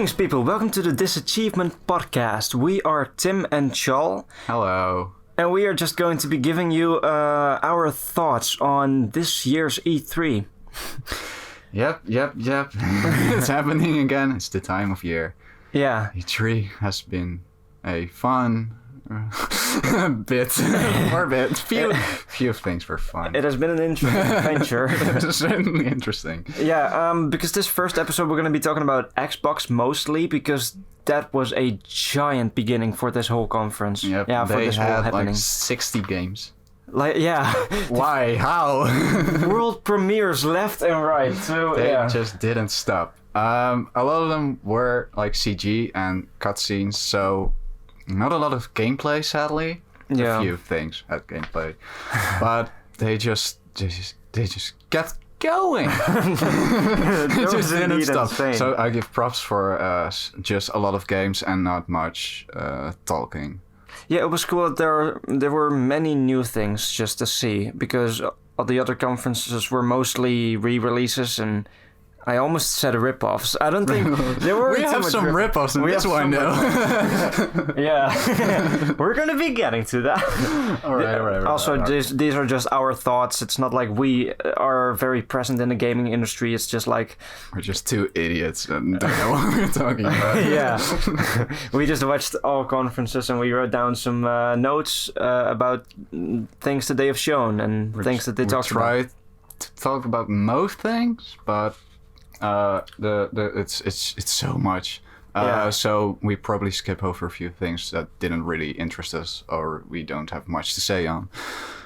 Greetings, people. Welcome to the Disachievement podcast. We are Tim and Chall. Hello. And we are just going to be giving you our thoughts on this year's E3. Yep. It's happening again. It's the time of year. Yeah. E3 has been a fun few things were fun. It has been an interesting adventure. It's certainly interesting. Yeah, because this first episode we're going to be talking about Xbox mostly because that was a giant beginning for this whole conference. Yep. Yeah, for they this had whole happening. like 60 games. Like, yeah. Why? How? World premieres left and right. So They yeah. just didn't stop. A lot of them were like CG and cutscenes, so not a lot of gameplay, sadly. Yeah. A few things had gameplay, but they just kept going. They just didn't stop. Insane. So I give props for just a lot of games and not much talking. Yeah, it was cool that there were many new things just to see because all the other conferences were mostly re-releases and I almost said rip-offs. I don't think there were. We have some rip-offs in this one, though. Yeah, we're gonna be getting to that. All right. Also, these are just our thoughts. It's not like we are very present in the gaming industry. It's just like we're just two idiots and don't know what we're talking about. Yeah, we just watched all conferences and we wrote down some notes about things that they have shown and things that they talked about. We tried to talk about most things, but it's so much. So we probably skip over a few things that didn't really interest us or we don't have much to say on.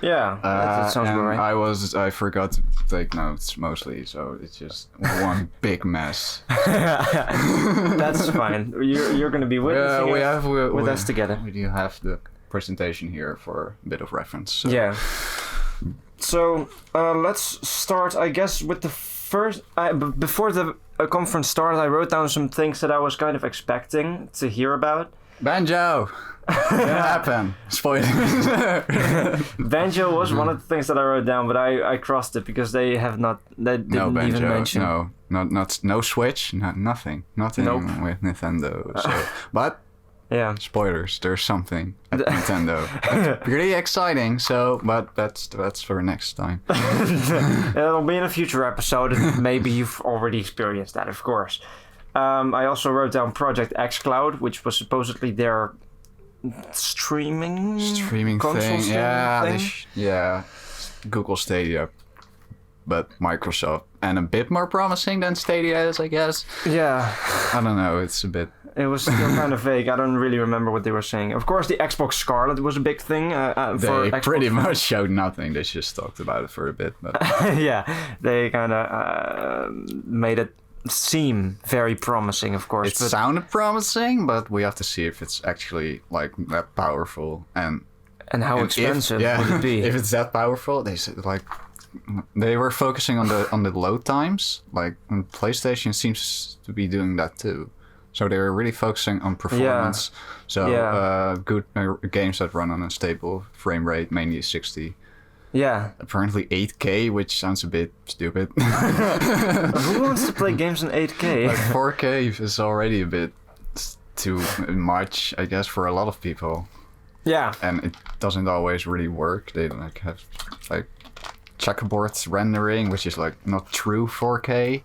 Yeah, that sounds about right. I forgot to take notes mostly, so it's just one big mess. That's fine. You're going to be witnessing with us together. We do have the presentation here for a bit of reference. So. Yeah. So let's start, I guess, with the first. Before the conference started, I wrote down some things that I was kind of expecting to hear about. Banjo. What happened? Spoilers. Banjo was one of the things that I wrote down, but I crossed it because they didn't even mention. No Switch, nothing with Nintendo. So, but yeah, spoilers. There's something at Nintendo. That's pretty exciting. So, but that's for next time. It'll be in a future episode. And maybe you've already experienced that, of course. I also wrote down Project xCloud, which was supposedly their streaming console thing. Yeah, Google Stadia, but Microsoft, and a bit more promising than Stadia is, I guess. Yeah. I don't know. It's a bit. It was still kind of vague. I don't really remember what they were saying. Of course, the Xbox Scarlet was a big thing. They pretty much showed nothing. They just talked about it for a bit. But yeah, they kind of made it seem very promising, of course. It sounded promising, but we have to see if it's actually like that powerful and how expensive would it be. If it's that powerful, they said they were focusing on the load times. Like PlayStation seems to be doing that too. So they were really focusing on performance. Yeah. So good games that run on a stable frame rate, mainly 60. Yeah. Apparently 8K, which sounds a bit stupid. Who wants to play games in 8K? Like 4K is already a bit too much, I guess, for a lot of people. Yeah. And it doesn't always really work. They have checkerboard rendering, which is like not true 4K.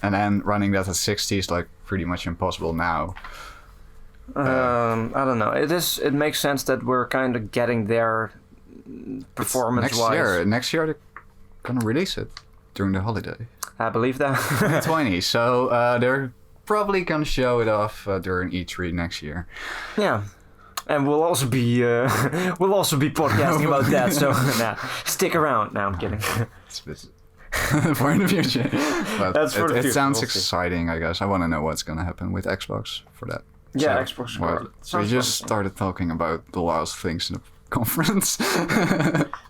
And then running that at 60 is like pretty much impossible now. I don't know. It makes sense that we're kind of getting there performance-wise. Next year they're gonna release it during the holiday. I believe that. 2020. So they're probably gonna show it off during E3 next year. Yeah. And we'll also be podcasting about that. So stick around. No, I'm kidding. For the future. But that's for the future. It sounds exciting, I guess. I want to know what's going to happen with Xbox for that. Yeah, so, Xbox Scarlet. So we just started talking about the last things in the conference.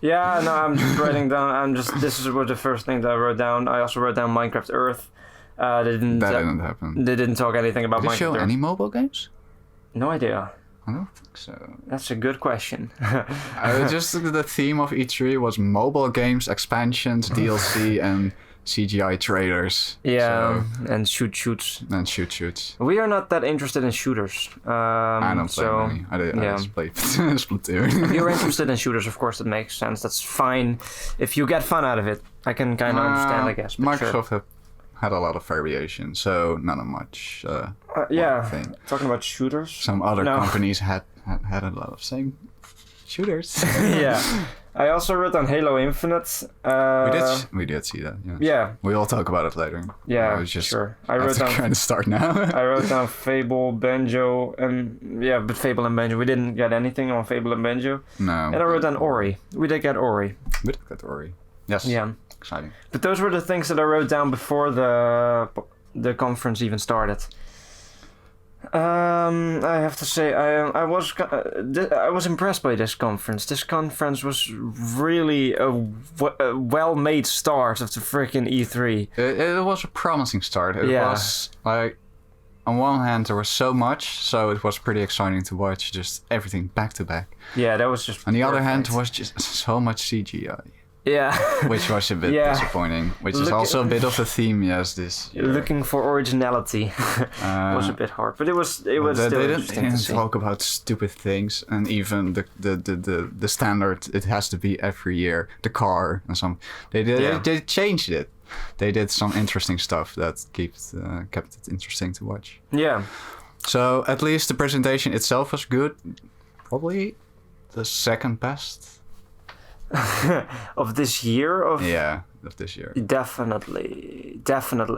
Yeah, no, I'm just writing down. This is the first thing that I wrote down. I also wrote down Minecraft Earth. That didn't happen. They didn't talk anything about Minecraft Earth. Did they show any mobile games? No idea. I don't think so. That's a good question. Just the theme of E3 was mobile games, expansions, DLC, and CGI trailers. Yeah, and shoots. And shoots. We are not that interested in shooters. I don't play many. I just play Splatoon. If you're interested in shooters, of course, that makes sense. That's fine. If you get fun out of it, I can kind of understand, I guess. Microsoft have had a lot of variation, so not much. Thing. Talking about shooters. Some other companies had a lot of same shooters. Yeah. I also wrote on Halo Infinite. We did see that. Yes. Yeah. We will talk about it later. Yeah, I was just sure. I wrote down trying to start now. I wrote down Fable, Banjo, and but Fable and Banjo. We didn't get anything on Fable and Banjo. No. And I wrote down Ori. We did get Ori. We did get Ori. Yes. Yeah. Exciting. But those were the things that I wrote down before the conference even started. I have to say I was impressed by this conference. This conference was really a well-made start of the freaking E3. It was a promising start. It was like, on one hand there was so much, so it was pretty exciting to watch just everything back to back. Yeah, that was just. On the other hand, there was just so much CGI. Yeah. Which was a bit disappointing. Which is also a bit of a theme, yes. This year. Looking for originality was a bit hard, but it was still interesting to see. They didn't talk about stupid things, and even the standard it has to be every year. The car and some they changed it. They did some interesting stuff that kept it interesting to watch. Yeah. So at least the presentation itself was good. Probably the second best. Of this year? Of this year. Definitely.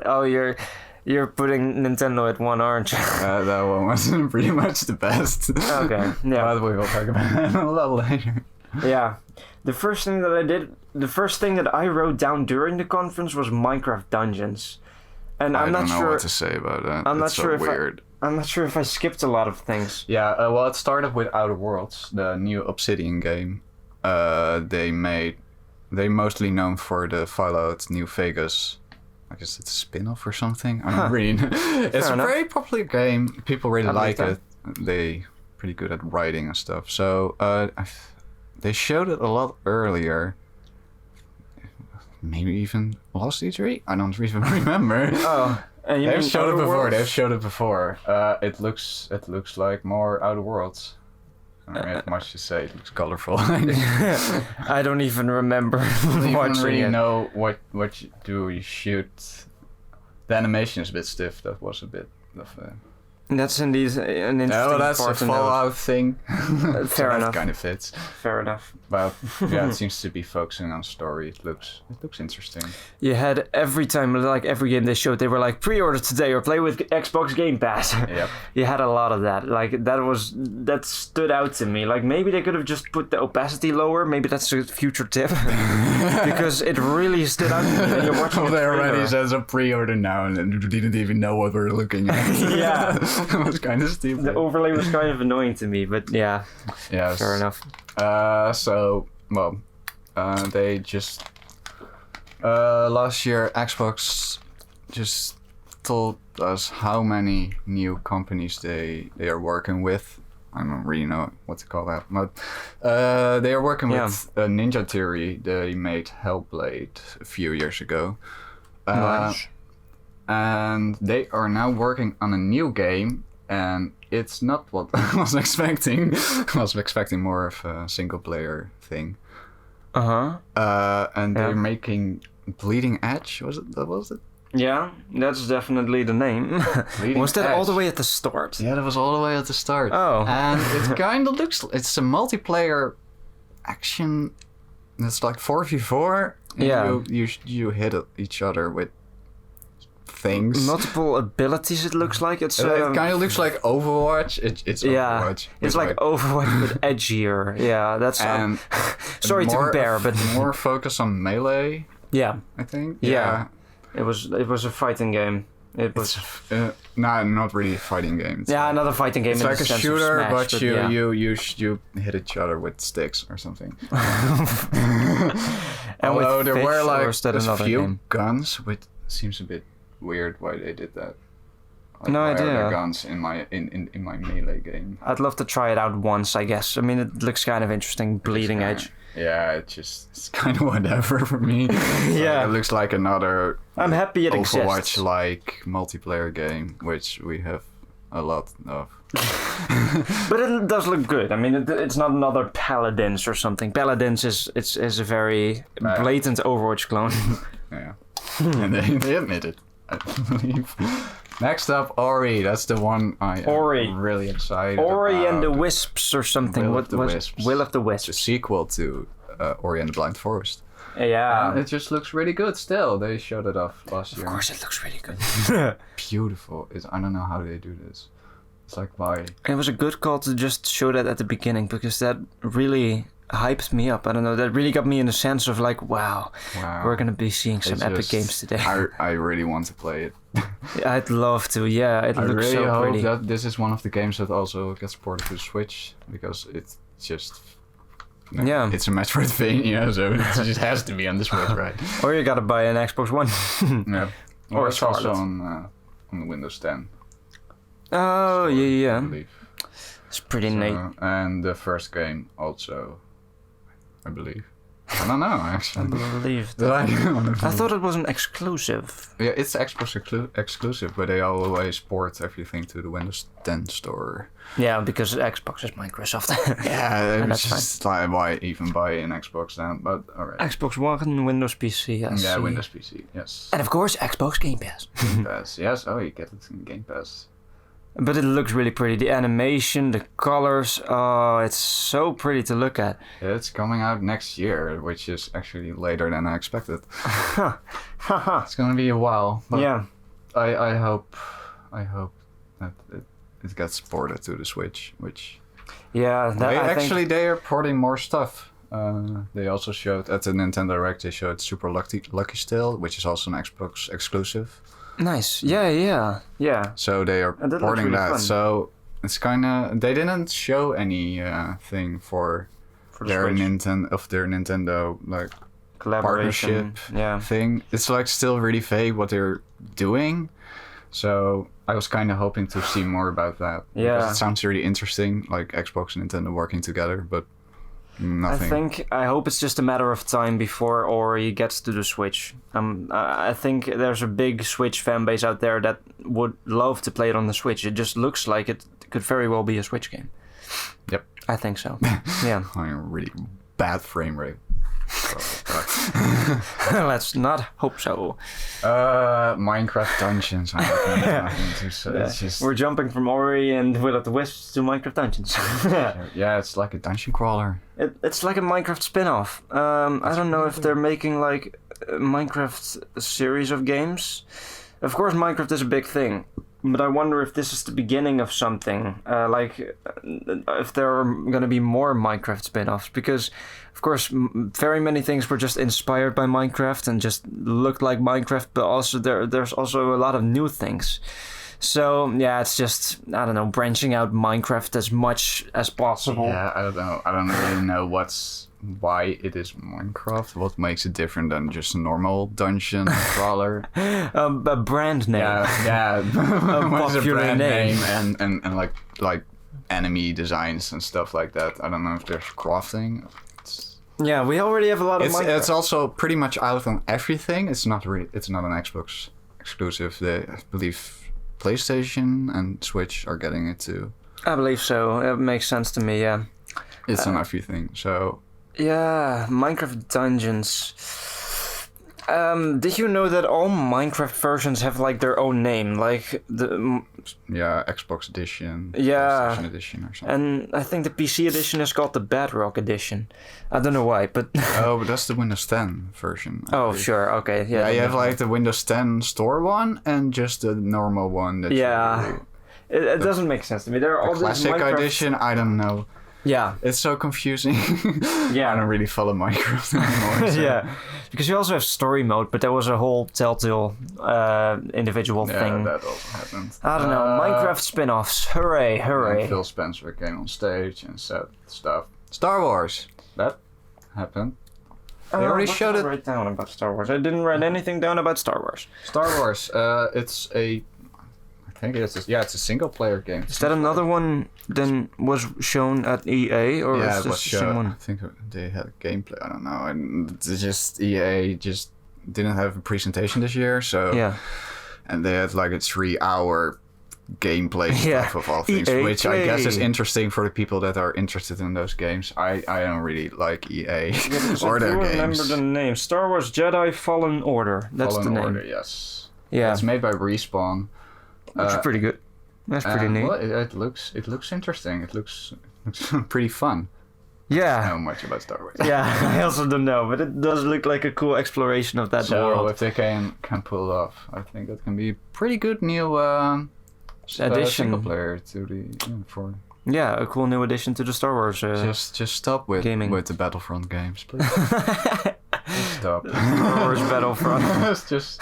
Oh, you're putting Nintendo at one, aren't you? That one was pretty much the best. Okay, yeah. But we will talk about it a little later. Yeah. The first thing that I wrote down during the conference was Minecraft Dungeons. And I'm not sure. I don't know what to say about that. I'm not sure weird. I'm not sure if I skipped a lot of things. Yeah, well, it started with Outer Worlds, the new Obsidian game. They mostly known for the Fallout New Vegas. I guess it's a spin-off or something. I don't really know. It's a very popular game. People really like it. They pretty good at writing and stuff. So they showed it a lot earlier. Maybe even last E3? I don't even remember. Oh. And They've showed it before. It looks like more Outer Worlds. I don't have much to say. It looks colorful. I don't even remember watching I don't really it. know what you shoot. The animation is a bit stiff. That was a bit of a... That's indeed an interesting that's a Fallout thing. Fair enough. That kind of fits. Fair enough. But yeah, it seems to be focusing on story. It looks interesting. You had every time, like every game they showed, they were like, pre-order today or play with Xbox Game Pass. Yep. You had a lot of that. Like that stood out to me. Like maybe they could have just put the opacity lower. Maybe that's a future tip. Because it really stood out to me. And you're watching They already says a pre-order now and didn't even know what we're looking at. Yeah. It was kind of stupid. The overlay was kind of annoying to me, but yeah. Yes. Fair enough. They just last year Xbox just told us how many new companies they are working with. I don't really know what to call that, but they are working with Ninja Theory. They made Hellblade a few years ago. Nice. And they are now working on a new game, and it's not what I was expecting. I was expecting more of a single-player thing. And they're making Bleeding Edge. Was it? Yeah, that's definitely the name. Was that all the way at the start? Yeah, that was all the way at the start. Oh. And it kind of looks... It's a multiplayer action. It's like 4v4. Yeah. You hit each other with things. Multiple abilities, it looks like. It kind of looks like Overwatch. It's Overwatch. It's like Overwatch with edgier. Yeah, that's... sorry to compare, but... More focus on melee. Yeah. I think. Yeah. It was a fighting game. It was... not really a fighting game. It's another fighting game. It's in like the a sense shooter, of Smash, but you hit each other with sticks or something. And although there were like a few game? guns, which seems a bit weird why they did that. Like, No why idea. Are there guns in my in my melee game? I'd love to try it out once, I guess. I mean, it looks kind of interesting, bleeding edge. Yeah, it's kind of whatever for me. Yeah. It looks like another. I'm happy it exists. Overwatch-like multiplayer game, which we have a lot of. But it does look good. I mean, it's not another Paladins or something. Paladins is a very blatant Overwatch clone. Yeah. And they admit it, I believe. Next up, Ori. That's the one I am really excited Ori about. and the Wisps or something. Will of the Wisps. Will of the Wisps. It's a sequel to Ori and the Blind Forest. Yeah. It just looks really good still. They showed it off last year. Of course it looks really good. Beautiful. I don't know how they do this. It's like why? It was a good call to just show that at the beginning because that really hyped me up. I don't know, that really got me in the sense of like, wow. We're gonna be seeing some epic games today. I really want to play it. I'd love to, yeah. It looks really so pretty. I really hope that this is one of the games that also gets ported to Switch because it's just... Yeah. It's a Metroidvania, so it just has to be on the Switch, right? Or you gotta buy an Xbox One. Yeah. Or it's also on the Windows 10. Oh, yeah. I believe. It's pretty neat. And the first game also, I believe. I don't know, actually. I believe I thought it was an exclusive. Yeah, it's Xbox exclusive, but they always port everything to the Windows 10 store. Yeah, because Xbox is Microsoft. Yeah, that's just like, why even buy an Xbox then? But alright. Xbox One, Windows PC, yes. Yeah, Windows PC, yes. And of course, Xbox Game Pass. Game Pass, yes. Oh, you get it in Game Pass. But it looks really pretty. The animation, the colors, oh, it's so pretty to look at. It's coming out next year, which is actually later than I expected. It's gonna be a while. But yeah. I hope that it gets ported to the Switch, which... Yeah, they are porting more stuff. They also showed at the Nintendo Direct, they showed Super Lucky Still, which is also an Xbox exclusive. Nice. Yeah. So they are porting really that. fun. So it's kind of... They didn't show any thing for their Nintendo like collaboration partnership thing. It's like still really vague what they're doing. So I was kind of hoping to see more about that. Yeah. Because it sounds really interesting, like Xbox and Nintendo working together, but nothing. I hope it's just a matter of time before Ori gets to the Switch. I think there's a big Switch fan base out there that would love to play it on the Switch. It just looks like it could very well be a Switch game. Yep. I think so. Yeah. A really bad frame rate. Let's not hope so. Minecraft Dungeons. It's just... We're jumping from Ori and Will of the Wisps to Minecraft Dungeons. Yeah, it's like a dungeon crawler. It's like a Minecraft spin-off. I don't know if they're making like a Minecraft series of games. Of course, Minecraft is a big thing. But I wonder if this is the beginning of something, if there are going to be more Minecraft spin-offs, because, of course, very many things were just inspired by Minecraft and just looked like Minecraft, but also there's also a lot of new things. So, yeah, it's just, I don't know, branching out Minecraft as much as possible. Yeah, I don't know. I don't really know why it is Minecraft. What makes it different than just a normal dungeon crawler? A brand name. Yeah. What's a popular brand name. and like enemy designs and stuff like that. I don't know if there's crafting. Yeah, we already have a lot of Minecraft. It's also pretty much out on everything. It's not an Xbox exclusive. I believe PlayStation and Switch are getting it too. I believe so. It makes sense to me, yeah. It's on everything, so... Yeah, Minecraft Dungeons. Did you know that all Minecraft versions have like their own name? Like the... Yeah, Xbox Edition. Yeah. PlayStation Edition or something. And I think the PC edition is called the Bedrock Edition. I don't know why, but... Oh, but that's the Windows 10 version. Oh, sure, okay. Yeah, you have like the Windows 10 store one and just the normal one. That it doesn't make sense to me. There are all these Classic Minecraft... Edition, I don't know. Yeah. It's so confusing. Yeah. I don't really follow Minecraft anymore. So. Yeah. Because you also have story mode, but there was a whole Telltale individual thing. Yeah, that also happened. I don't know. Minecraft spin-offs. Hooray. And Phil Spencer came on stage and said stuff. Star Wars. That happened. They already showed it. Write down about Star Wars. I didn't write anything down about Star Wars. Star Wars. It's a... I think it's a single player game. Is that another one then was shown at EA, or yeah, is it was this the same one? I think they had gameplay. I don't know. And it's just EA just didn't have a presentation this year, so Yeah. and they had like a 3-hour gameplay stuff of all things, EA which I guess is play. interesting for the people that are interested in those games. I don't really like EA Because or I do their remember games. the name. Star Wars Jedi Fallen Order. That's Fallen the name. Order, yes. Yeah. It's made by Respawn. Which is pretty good. That's pretty neat. Well, it looks interesting. It looks pretty fun. I don't Yeah. know much about Star Wars. Yeah, I also don't know, but it does look like a cool exploration of that So world. if they can pull it off, I think that can be pretty good new Addition. single player to the for. Yeah, a cool new addition to the Star Wars. Just stop with gaming. with the Battlefront games, please. Just stop. Star Wars Battlefront. It's just.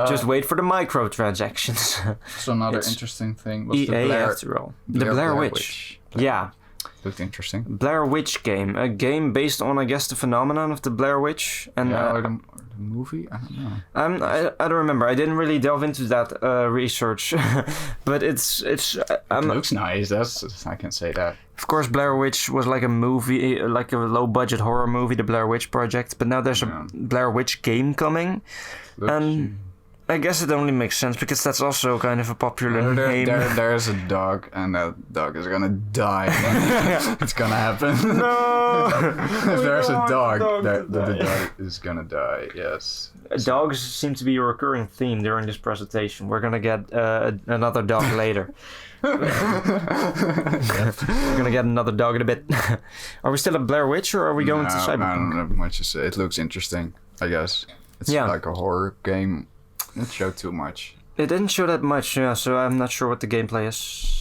Just wait for the microtransactions. So another It's interesting thing was EA the Blair, after all. The Blair Witch. Yeah. Looked interesting. Blair Witch game. A game based on, I guess, the phenomenon of the Blair Witch. And Yeah, or the movie? I don't know. I don't remember. I didn't really delve into that research. But it's It looks nice. That's I can say that. of course, Blair Witch was like a movie, like a low-budget horror movie, the Blair Witch Project. But now there's Yeah. a Blair Witch game coming. Looks, And I guess it only makes sense because that's also kind of a popular name. there's a dog, and that dog is gonna die. It's gonna happen. No! If there's a dog, the the dog is gonna die. Yes. Dogs seem to be a recurring theme during this presentation. We're gonna get another dog later. We're gonna get another dog in a bit. Are we still at Blair Witch, or are we going to I Cyberpunk? don't have much to say. It looks interesting, I guess. It's Yeah. like a horror game. It showed too much, It didn't show that much, yeah, so I'm not sure what the gameplay is.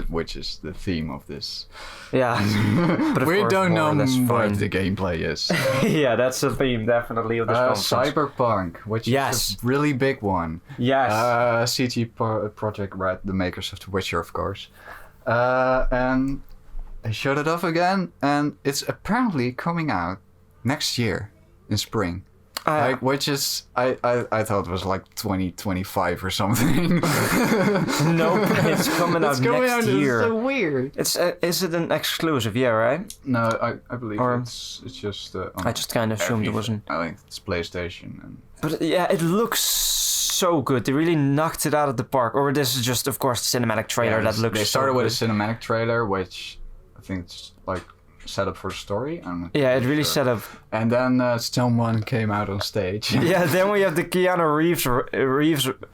which is the theme of this. Yeah, but of We course, don't know more or less what fine. the gameplay is. Yeah, that's the theme definitely of this conference. Cyberpunk, which Yes. is a really big one. Yes. CG Project Red, the makers of The Witcher, of course. And they showed it off again, and it's apparently coming out next year in spring. Which is, I thought it was like 2025 or something. Nope, it's coming out next year. It's so weird. Is it an exclusive? Yeah, right? No, I believe Or- it's just. On I just kind of assumed it everything. wasn't. I think it's PlayStation. And But yeah, it looks so good. They really knocked it out of the park. Or this is just, of course, the cinematic trailer that looks. They so started with good. a cinematic trailer, which I think it's like set up for the story. I'm not Yeah, it really sure. set up. And then someone came out on stage. Yeah, then we have the Keanu Reeves.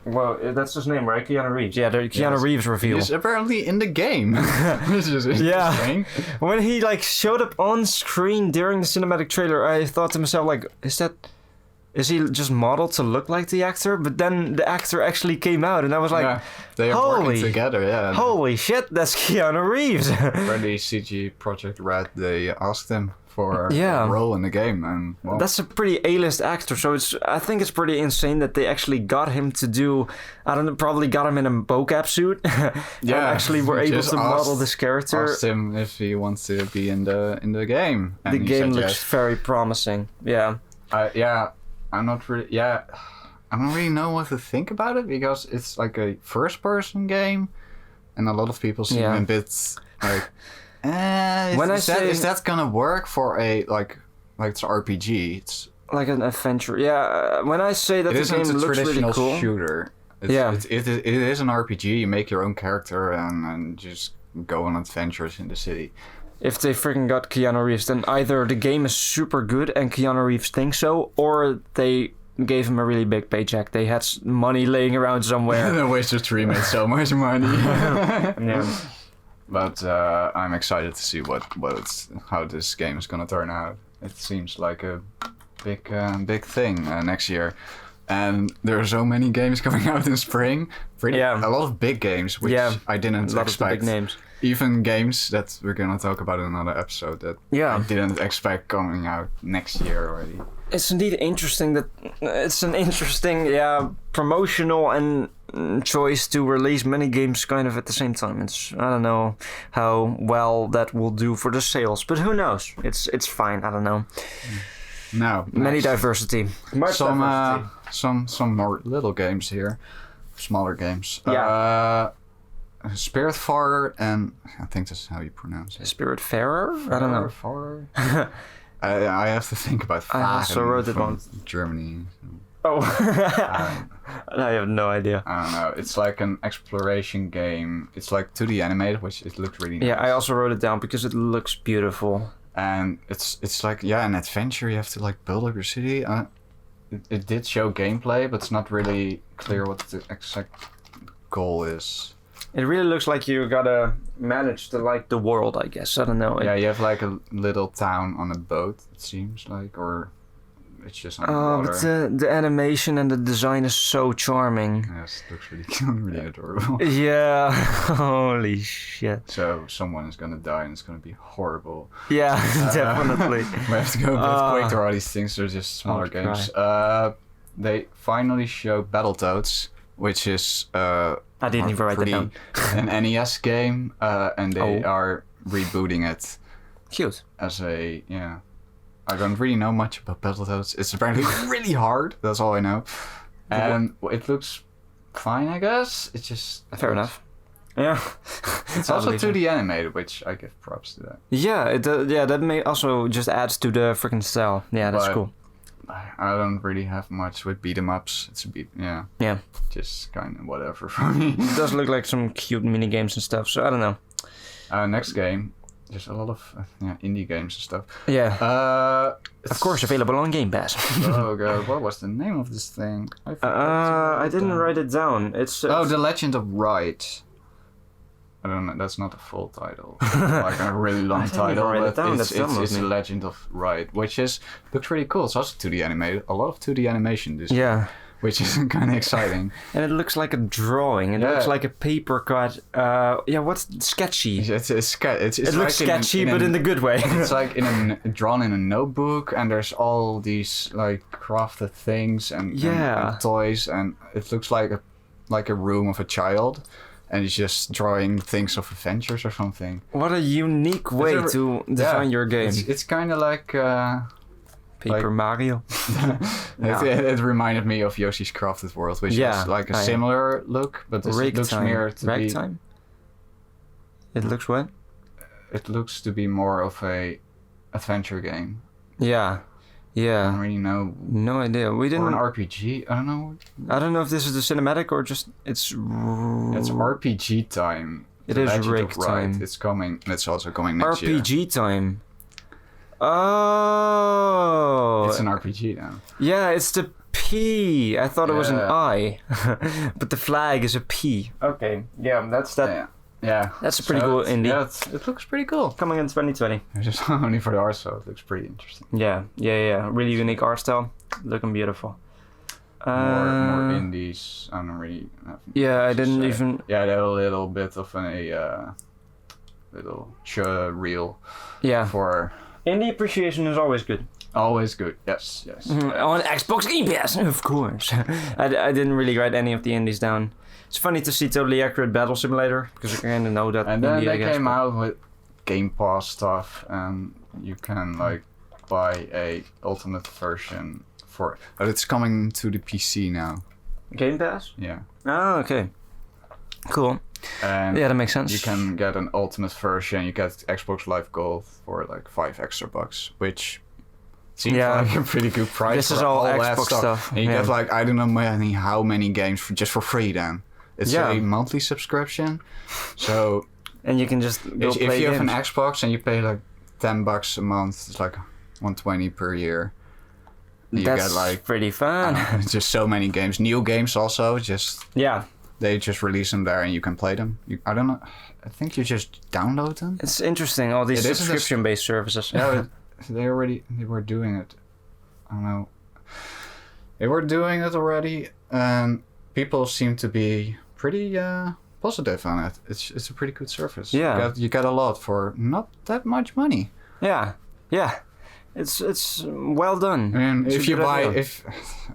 Well, that's his name, right? Keanu Reeves. Yeah, the Keanu Yes. Reeves reveal. He's apparently in the game, which is interesting. When he like showed up on screen during the cinematic trailer, I thought to myself, like, is he just modeled to look like the actor? But then the actor actually came out, and I was like, Yeah, they are holy- working together. Yeah. holy shit, that's Keanu Reeves. For the CG Project Red, they asked him for Yeah. a role in the game, and well, That's a pretty A-list actor, so I think it's pretty insane that they actually got him to do. I don't know, probably got him in a mocap suit. And actually were able just to model this character. asked him if he wants to be in the game. And The he game said looks yes. very promising. Yeah. I don't really know what to think about it, because it's like a first-person game, and a lot of people seem Yeah. a bit like, is that gonna work for a like it's RPG? It's Like an adventure. Yeah, when I say that it the isn't game a looks really traditional cool. shooter. It is an RPG. You make your own character and just go on adventures in the city. If they freaking got Keanu Reeves, then either the game is super good and Keanu Reeves thinks so, or they gave him a really big paycheck. They had money laying around somewhere. The Witcher 3 made so much money. Yeah. But I'm excited to see how this game is gonna turn out. It seems like a big thing next year, and there are so many games coming out in spring. A lot of big games, which I didn't A lot of the expect. big names. Even games that we're gonna talk about in another episode that I didn't expect coming out next year already. It's indeed interesting that it's an interesting, promotional and choice to release many games kind of at the same time. I don't know how well that will do for the sales, but who knows? It's fine. I don't know. Now, Many next, diversity. Much diversity. some more little games here. smaller games. Yeah. Spiritfarer, and I think that's how you pronounce it. Spiritfarer? I don't know. Farer? I have to think about I also wrote it from once. Germany. Oh. I have no idea. I don't know. It's like an exploration game. It's like 2D animated, which it looked really nice. Yeah, I also wrote it down because it looks beautiful. And it's like, yeah, an adventure. You have to like build up your city. It did show gameplay, but it's not really clear what the exact goal is. It really looks like you gotta manage to like the world, I guess. I don't know. Yeah, you have like a little town on a boat, it seems like, or it's just on Oh, water. but the animation and the design is so charming. Yes, it looks really cute, really adorable. Yeah, holy shit. So someone is gonna die and it's gonna be horrible. Yeah, definitely. We have to go a bit quick to all these things. They're just smaller games. They finally showed Battletoads, which is I didn't even write it down. an NES game, and they are rebooting it. Cute. As a I don't really know much about Battletoads. It's apparently really hard. That's all I know. And it looks fine, I guess. It's just fair enough. Yeah. It's also 2D animated, which I give props to that. Yeah, that may also just adds to the freaking style. Yeah, that's cool. I don't really have much with beat 'em ups. It's a bit Yeah. just kind of whatever for me. It does look like some cute mini games and stuff. So I don't know. Next game, there's a lot of indie games and stuff. Yeah. Of course, available on Game Pass. Oh god, what was the name of this thing? I didn't write it down. It's The Legend of Right. I don't know. That's not a full title. Like a really long title, but it's The Legend of Right, which looks really cool. It's also 2D animated. A lot of 2D animation this year, which is kind of exciting. And it looks like a drawing. It looks like a paper cut. What's sketchy? It looks like sketchy, but in the good way. It's like drawn in a notebook, and there's all these like crafted things and toys, and it looks like a room of a child. And he's just drawing things of adventures or something. What a unique way to define your game. It's kind of like... Paper Mario. It reminded me of Yoshi's Crafted World, which is like a similar look, but this looks more to be... Ragtime? It looks what? It looks to be more of a adventure game. Yeah. I don't really know. No idea. We didn't. Or an RPG. I don't know. I don't know if this is the cinematic or just it's. It's RPG time. It is Rick time. It's coming. It's also coming next year. RPG time. Oh. It's an RPG now. Yeah, it's the P. I thought it was an I, but the flag is a P. Okay. Yeah, that's that. Yeah, that's a pretty cool indie. Yeah, it looks pretty cool. Coming in 2020. It's just only for the art, so it looks pretty interesting. Yeah. Really unique art style, looking beautiful. More indies. I don't really have. Yeah, I didn't even. Yeah, they had a little bit of a little reel. Yeah. For indie appreciation is always good. Always good. Yes. On Xbox Game Pass, of course. I didn't really write any of the indies down. It's funny to see Totally Accurate Battle Simulator, because I kind of know that. And then they came out with Game Pass stuff, and you can like buy a ultimate version for. But it's coming to the PC now. Game Pass? Yeah. Oh, okay. Cool. And that makes sense. You can get an ultimate version. You get Xbox Live Gold for like $5 extra, which seems like a pretty good price. This is all Xbox stuff. And you get like I don't know how many games just for free then. It's a monthly subscription, so and you can just go if play you games. have an Xbox and you pay like $10 a month, it's like $120 per year. You That's get like pretty fun. Just so many games, new games also. They just release them there and you can play them. I don't know. I think you just download them. It's interesting. All these subscription-based services. Yeah, they were doing it. I don't know. They were doing it already, and people seem to be pretty positive on it. It's a pretty good service. Yeah, you get a lot for not that much money. Yeah. It's well done. I mean, if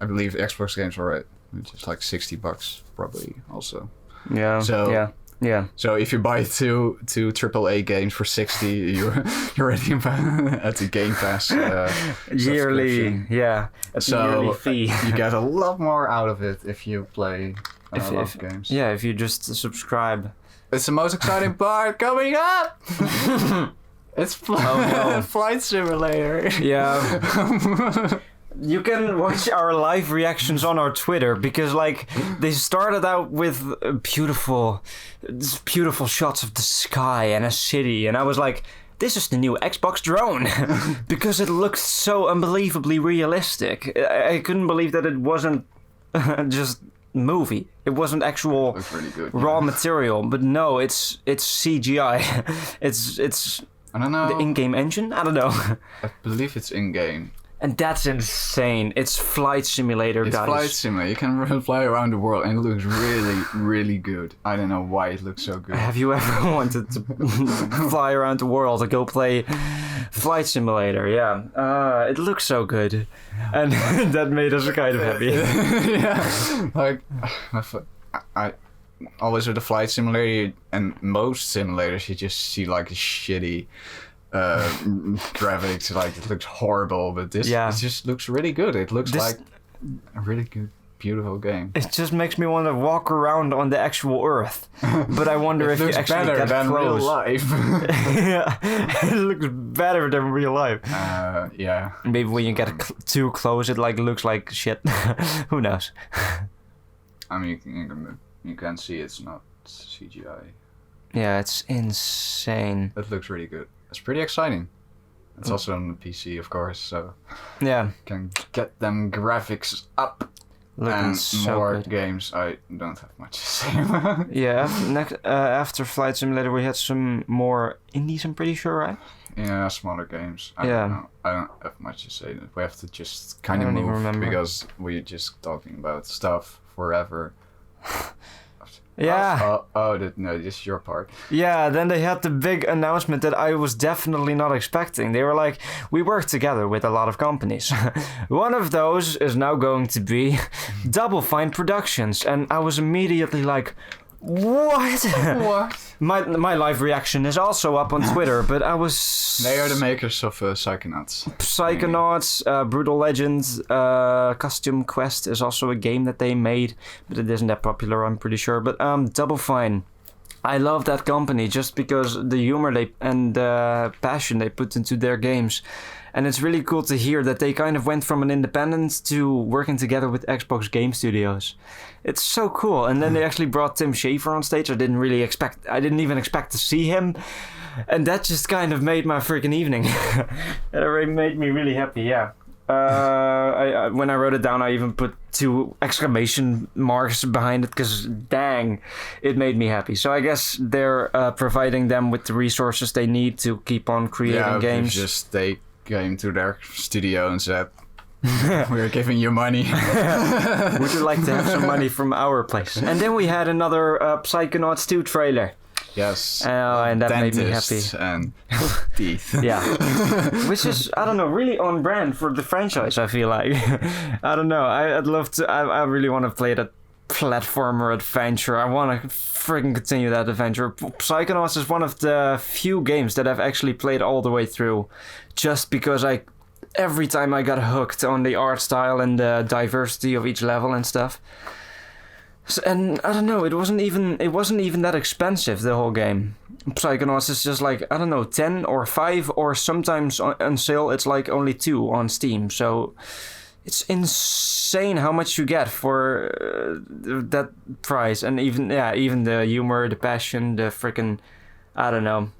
I believe Xbox games are right, which is like $60 probably also. Yeah. So So if you buy two AAA games for $60, you're already at the Game Pass yearly. Yeah. Yearly fee. You get a lot more out of it if you play I love games. Yeah, if you just subscribe. It's the most exciting part coming up! It's Flight Simulator. Yeah. You can watch our live reactions on our Twitter because, like, they started out with beautiful shots of the sky and a city, and I was like, this is the new Xbox drone because it looks so unbelievably realistic. I couldn't believe that it wasn't just movie. It wasn't actual really good, raw material, but no, it's CGI. it's I don't know. The in-game engine? I don't know. I believe it's in-game. And that's insane. It's Flight Simulator, guys. It's Flight Simulator. You can fly around the world and it looks really, really good. I don't know why it looks so good. Have you ever wanted to fly around the world and go play Flight Simulator? Yeah. It looks so good. And that made us kind of happy. Yeah. Like, I always with the Flight Simulator and most simulators, you just see like a shitty graphics, like it looks horrible, but this it just looks really good. It looks like a really good, beautiful game. It just makes me want to walk around on the actual Earth, but I wonder if you actually get than close. Real life. Yeah, it looks better than real life. Yeah. Maybe when you get too close, it like looks like shit. Who knows? I mean, you can see it's not CGI. Yeah, it's insane. It looks really good. It's pretty exciting. It's also on the PC, of course, so yeah, can get them graphics up. Looking and so more good. Games. I don't have much to say. Yeah, after Flight Simulator, we had some more indies. I'm pretty sure, right? Yeah, smaller games. I don't know. I don't have much to say. We have to just kind of move because we're just talking about stuff forever. Yeah. No, this is your part. Yeah, then they had the big announcement that I was definitely not expecting. They were like, we work together with a lot of companies. One of those is now going to be Double Fine Productions. And I was immediately like, what? What? My live reaction is also up on Twitter, but I was... They are the makers of Psychonauts. Psychonauts, Brutal Legends, Costume Quest is also a game that they made, but it isn't that popular, I'm pretty sure. But Double Fine, I love that company just because the humor and passion they put into their games. And it's really cool to hear that they kind of went from an independent to working together with Xbox Game Studios. It's so cool. And then they actually brought Tim Schafer on stage. I didn't even expect to see him. And that just kind of made my freaking evening. It made me really happy, yeah. When I wrote it down, I even put 2 exclamation marks behind it because, dang, it made me happy. So I guess they're providing them with the resources they need to keep on creating games. Just they came to their studio and said, we're giving you money. Would you like to have some money from our place? And then we had another Psychonauts 2 trailer. Yes. And that made me happy. And teeth. Yeah. Which is, I don't know, really on brand for the franchise, I feel like. I don't know. I'd love to, I really want to play that platformer adventure. I want to freaking continue that adventure. Psychonauts is one of the few games that I've actually played all the way through just because every time I got hooked on the art style and the diversity of each level and stuff. So, and I don't know, it wasn't even that expensive, the whole game. Psychonauts is just like, I don't know, 10 or 5 or sometimes on sale it's like only 2 on Steam. So it's insane how much you get for that price. And even the humor, the passion, the freaking, I don't know,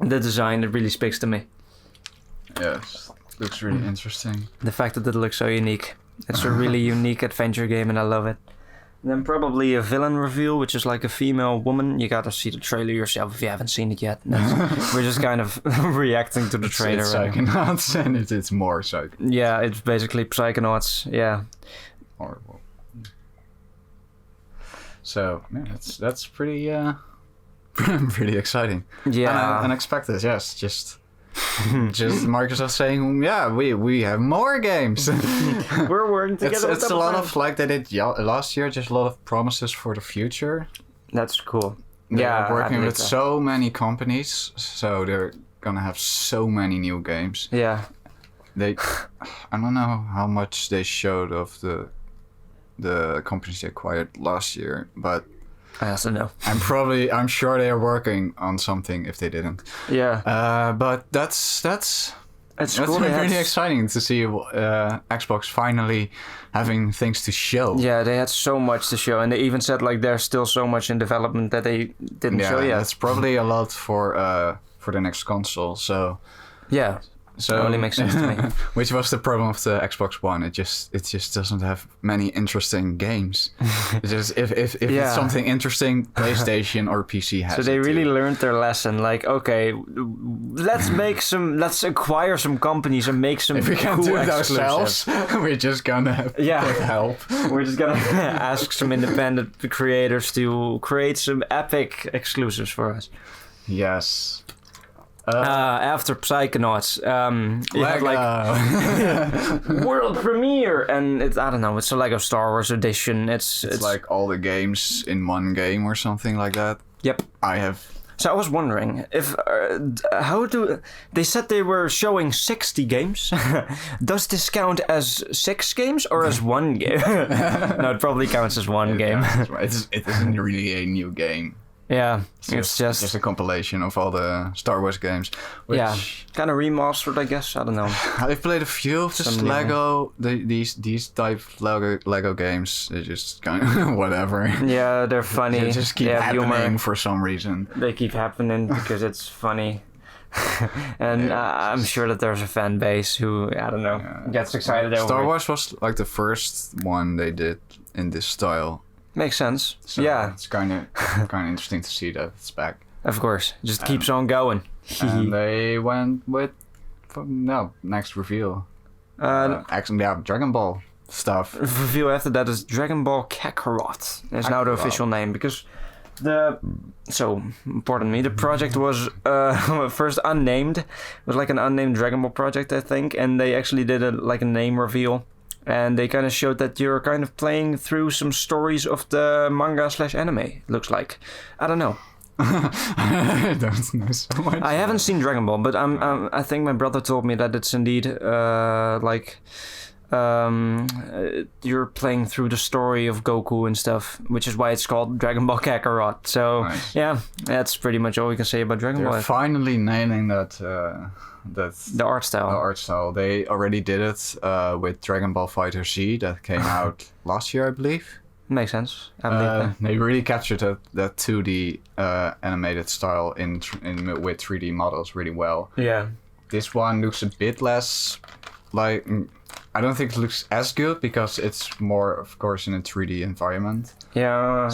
the design, it really speaks to me. Yes, looks really interesting. The fact that it looks so unique. It's a really unique adventure game and I love it. And then probably a villain reveal, which is like a female woman. You gotta see the trailer yourself if you haven't seen it yet. We're just kind of reacting to the trailer. It's Psychonauts and it's more Psychonauts. Yeah, it's basically Psychonauts, yeah. Horrible. So, yeah, that's pretty pretty exciting. Yeah. And unexpected, yes. Just Microsoft saying, yeah, we have more games. We're working together. It's a lot of, like they did last year, just a lot of promises for the future. That's cool. They're working with so many companies, so they're gonna have so many new games. Yeah. I don't know how much they showed of the the companies they acquired last year, but I also know. I'm sure they are working on something if they didn't. Yeah. But that's cool. really exciting to see Xbox finally having things to show. Yeah, they had so much to show, and they even said like there's still so much in development that they didn't show yet. Yeah, that's probably a lot for the next console. So yeah, so it only makes sense to me. Which was the problem of the Xbox One? It just doesn't have many interesting games. It's just if it's something interesting, PlayStation or PC has. So they really too. learned their lesson. Like, okay, let's acquire some companies and make some. If we can't cool do it exclusives. ourselves, we're just gonna get help. We're just gonna ask some independent creators to create some epic exclusives for us. Yes. After Psychonauts, you had like world premiere, and it's I don't know. It's a Lego Star Wars edition. It's like all the games in one game or something like that. Yep. I have. So I was wondering if they said they were showing 60 games. Does this count as 6 games or as one game? No, it probably counts as one game. It isn't really a new game. Yeah, it's just a compilation of all the Star Wars games. Which, kind of remastered, I guess. I don't know. I've played a few of this these type Lego games. They're just kind of whatever. Yeah, they're funny. They just keep happening humor. For some reason. They keep happening because it's funny. And I'm sure that there's a fan base who, I don't know, gets excited over Star Wars was like the first one they did in this style. Makes sense. So it's kind of interesting to see that it's back. Of course, just keeps on going. And they went with next reveal. Dragon Ball stuff. Reveal after that is Dragon Ball Kakarot. It's now the official name because the project was first unnamed. It was like an unnamed Dragon Ball project, I think, and they actually did a name reveal. And they kind of showed that you're kind of playing through some stories of the manga/anime, looks like. I don't know. I don't know so much. I haven't seen Dragon Ball, but I think my brother told me that it's indeed you're playing through the story of Goku and stuff, which is why it's called Dragon Ball Kakarot. So yeah, that's pretty much all we can say about Dragon Ball. They're finally nailing that. That's the art style. The art style. They already did it with Dragon Ball Fighter Z that came out last year, I believe. Makes sense. I believe that. They really captured that 2D animated style with 3D models really well. Yeah. This one looks a bit less like. I don't think it looks as good because it's more, of course, in a 3D environment. Yeah.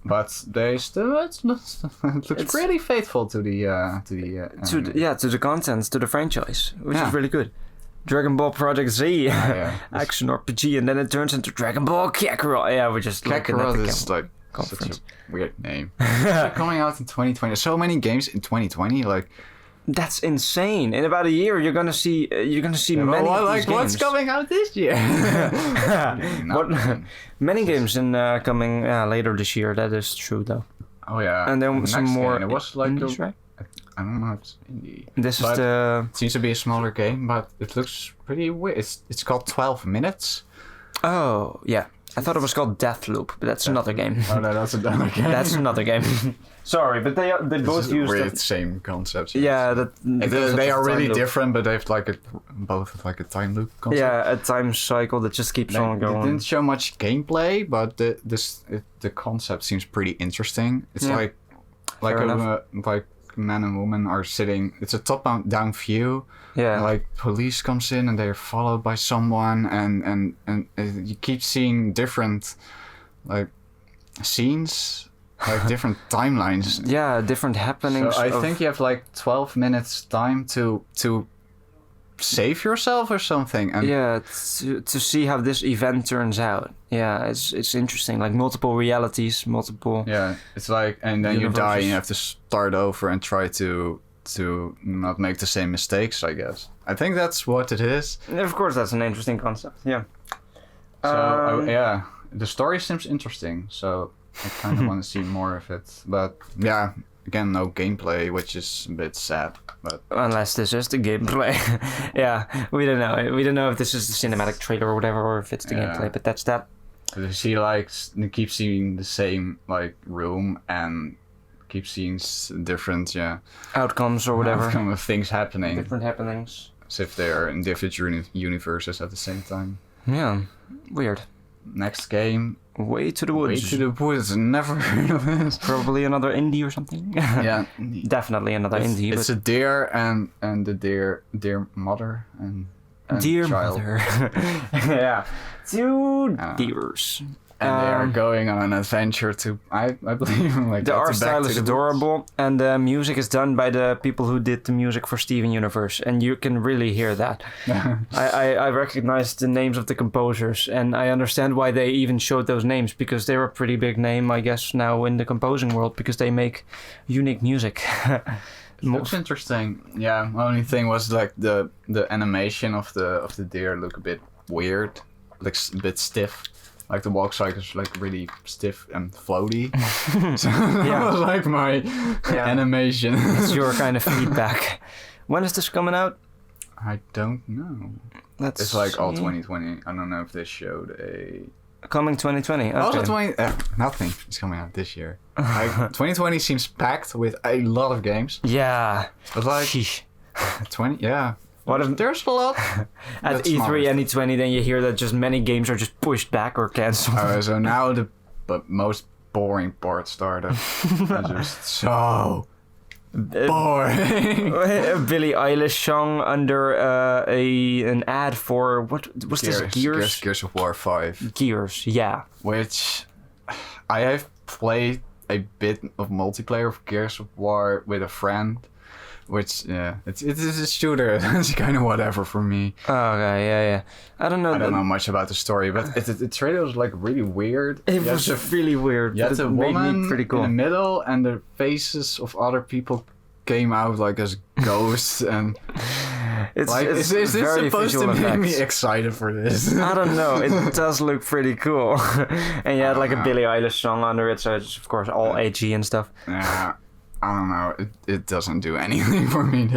But they still it looks pretty faithful to the contents, to the franchise, which is really good. Dragon Ball Project Z, action RPG, and then it turns into Dragon Ball Kakarot. Yeah, we're just Kakarot is like such a weird name. It's coming out in 2020. So many games in 2020, like. That's insane. In about a year, you're gonna see many of these games. What's coming out this year? Many games coming later this year. That is true, though. Oh yeah. And then some more. Game. It was like indies, right? I don't know if it's indie. It seems to be a smaller game, but it looks pretty weird. It's called 12 Minutes. Oh yeah. I thought it was called Deathloop, but that's another game. Oh no, that's another game. That's another game. Sorry, but they both use the same concepts. Yeah, they are really different, but they've both have a time loop concept. Yeah, a time cycle that just keeps on going. They didn't show much gameplay, but the concept seems pretty interesting. It's like man and woman are sitting. It's a top-down view. Yeah. And, like police comes in and they're followed by someone, and you keep seeing different scenes. Like different timelines. Yeah, different happenings. So I think you have 12 minutes time to save yourself or something. And to see how this event turns out. Yeah, it's interesting. Like multiple realities, multiple. Yeah, it's like, and then universes. You die and you have to start over and try to not make the same mistakes, I guess. I think that's what it is. Of course, that's an interesting concept. Yeah. So the story seems interesting. So. I kind of want to see more of it, but yeah, again, no gameplay, which is a bit sad. But unless this is the gameplay, yeah, we don't know. We don't know if this is the cinematic trailer or whatever, or if it's the gameplay. But that's that. She likes keep seeing the same like room and keep seeing different outcomes or whatever. Outcome of things happening. Different happenings. As if they're in different universes at the same time. Yeah, weird. Next game. Way to the Woods. Way to the Woods. Never heard of this. Probably another indie or something. Yeah. Definitely another indie. It's a deer and the deer mother and deer child. mother. Yeah. Two deers. And they are going on an adventure to, I believe, like the art style is adorable, and the music is done by the people who did the music for Steven Universe, and you can really hear that. I recognize the names of the composers, and I understand why they even showed those names, because they're a pretty big name, I guess, now in the composing world, because they make unique music. Looks interesting. Yeah, only thing was like the animation of the deer look a bit weird, like a bit stiff. Like the walk cycle is like really stiff and floaty. So that was like my animation. It's your kind of feedback. When is this coming out? I don't know. It's like all 2020. I don't know if they showed a... Coming 2020. Okay. Also 20... nothing is coming out this year. Like 2020 seems packed with a lot of games. Yeah. But like... 20... Yeah. There's a lot. At E3 and E20, then you hear that just many games are just pushed back or cancelled. So now the most boring part started. Just so boring. A Billie Eilish song under an ad for what was this? Gears of War 5. Gears, yeah. Which I have played a bit of multiplayer of Gears of War with a friend. Which, it's a shooter. It's kind of whatever for me. Okay, yeah. I don't know much about the story, but the trailer was like really weird. It was really weird. You had a woman pretty cool. in the middle, and the faces of other people came out like as ghosts, and it's is this supposed to make me excited for this? I don't know. It does look pretty cool, and you had like a Billie Eilish song under it, so it's of course all edgy and stuff. Yeah. I don't know. It doesn't do anything for me.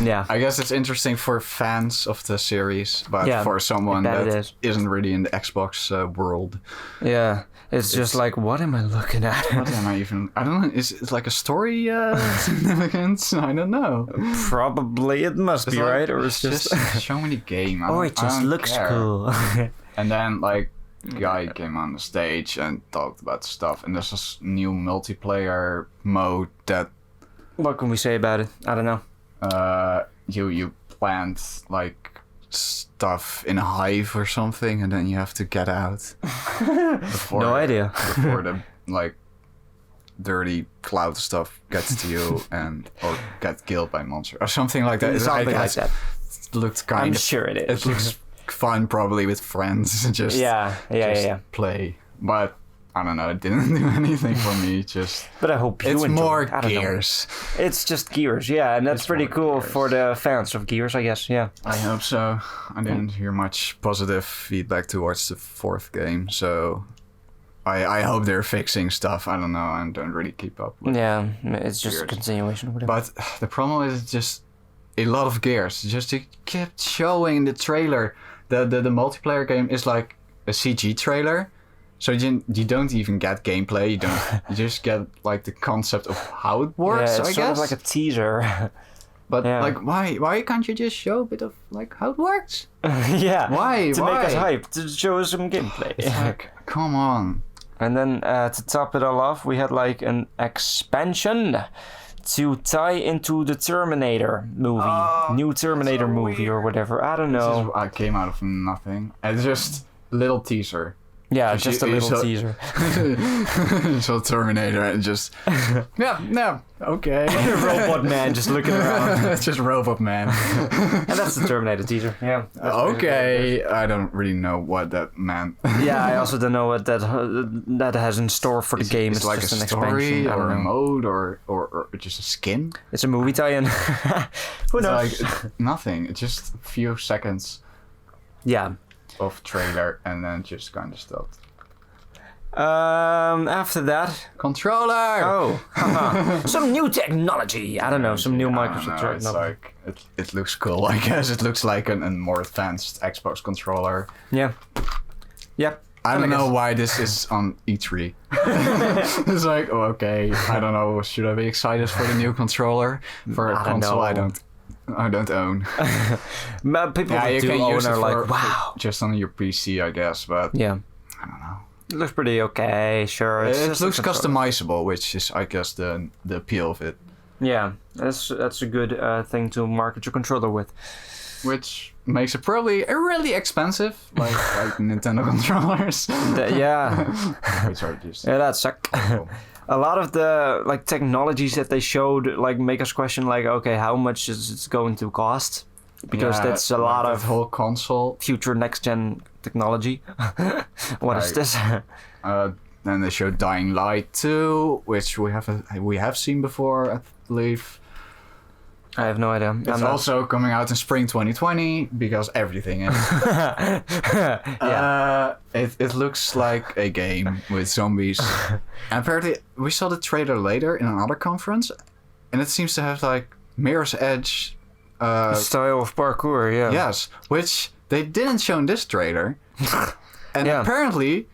Yeah. I guess it's interesting for fans of the series, but for someone that isn't really in the Xbox world. Yeah. It's just like, what am I looking at? What am I even... I don't know. Is it like a story significance? I don't know. Probably it must be, right? Or it's just so many games. It just looks cool. And then, like, guy came on the stage and talked about stuff, and there's this new multiplayer mode that... What can we say about it? I don't know. You plant like stuff in a hive or something, and then you have to get out. No idea. Before the like dirty cloud stuff gets to you or get killed by monsters or something like that. Something like that. It looked kind I'm of... sure it is. It looks fun probably with friends. Just play. But I don't know, it didn't do anything for me. But I hope you enjoy. It's more Gears. It's just Gears, yeah, and that's pretty cool for the fans of Gears, I guess, yeah. I hope so. I didn't hear much positive feedback towards the fourth game, so I hope they're fixing stuff. I don't know, I don't really keep up with it's just Gears. A continuation of whatever. But the problem is just a lot of Gears. Just it kept showing in the trailer. The multiplayer game is like a CG trailer. So you don't even get gameplay. You just get like the concept of how it works. Yeah, it's sort of like a teaser. But like, why can't you just show a bit of like how it works? Yeah. Why? To make us hype, to show us some gameplay. It's like, come on. And then to top it all off, we had like an expansion to tie into the Terminator movie, new Terminator movie or whatever. I don't know. I came out of nothing. It's just a little teaser. Yeah, just a little teaser. So Terminator and just... okay. Robot man just looking around. It's just Robot man. And that's the Terminator teaser, yeah. Okay, I don't really know what that meant. Yeah, I also don't know what that has in store for the game. It's like just a an story expansion. or a mode or just a skin. It's a movie tie-in. Who knows? Like nothing. It's just a few seconds. Yeah. Of trailer and then just kind of stopped. After that, controller. Oh, some new technology. I don't know, some new Microsoft technology. It's like it looks cool. I guess it looks like a more advanced Xbox controller. Yeah. Yep. I don't know why this is on E3. It's like, oh, okay, I don't know. Should I be excited for the new controller for a console? I don't own. People that do own are like, wow. Just on your PC, I guess, but yeah, I don't know. It looks pretty okay. Sure, it looks customizable, which is, I guess, the appeal of it. Yeah, that's a good thing to market your controller with. Which makes it probably really expensive, like Nintendo controllers. Which are just that suck. A lot of the like technologies that they showed like make us question like, okay, how much is it going to cost? Because that's a lot of whole console future next gen technology. What is this? Then they showed Dying Light 2, which we have seen before, I believe. I have no idea. It's also coming out in spring 2020 because everything is. It looks like a game with zombies. And apparently, we saw the trailer later in another conference, and it seems to have like Mirror's Edge style of parkour. Yeah. Yes, which they didn't show in this trailer, and apparently,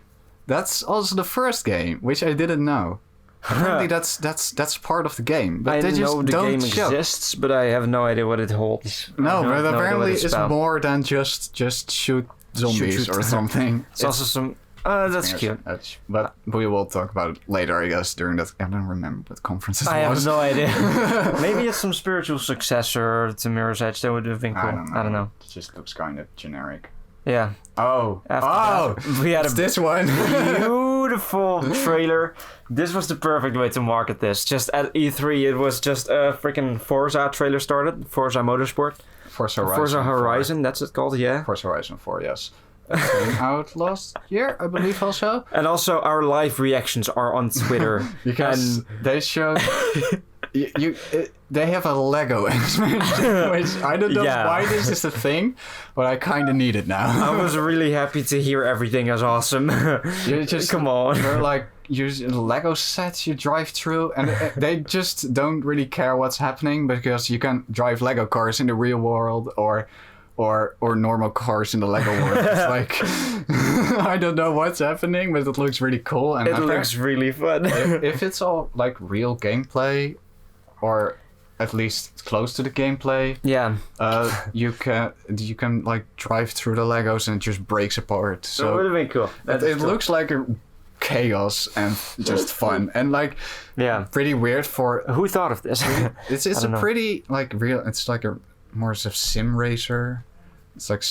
that's also the first game, which I didn't know. Apparently that's part of the game, but they just know the don't game show. exists, but I have no idea what it holds. No, but apparently it's more than just shoot zombies shoot. Or something. It's also some. That's cute. But we will talk about it later, I guess. During that, I don't remember what conference it was. I have no idea. Maybe it's some spiritual successor to Mirror's Edge. That would have been cool. I don't know. It just looks kind of generic. Yeah. After that, we had this one. Beautiful trailer. This was the perfect way to market this. Just at E3, it was just a freaking Forza trailer started. Forza Motorsport. Forza Horizon, that's it called, yeah. Forza Horizon 4, yes. Came out last year, I believe, also. And also, our live reactions are on Twitter. Because they showed... they have a Lego expansion, which I don't know why this is a thing, but I kind of need it now. I was really happy to hear everything is awesome. Come on. They're like using Lego sets you drive through, and they just don't really care what's happening because you can drive Lego cars in the real world or normal cars in the Lego world. It's like I don't know what's happening, but it looks really cool and it looks really fun. if it's all like real gameplay, or at least close to the gameplay, you can like drive through the Legos and it just breaks apart. So it would have been cool. It looks like a chaos and just fun and like pretty weird for who thought of this. It's a pretty like real. It's like a more of a sim racer. It's like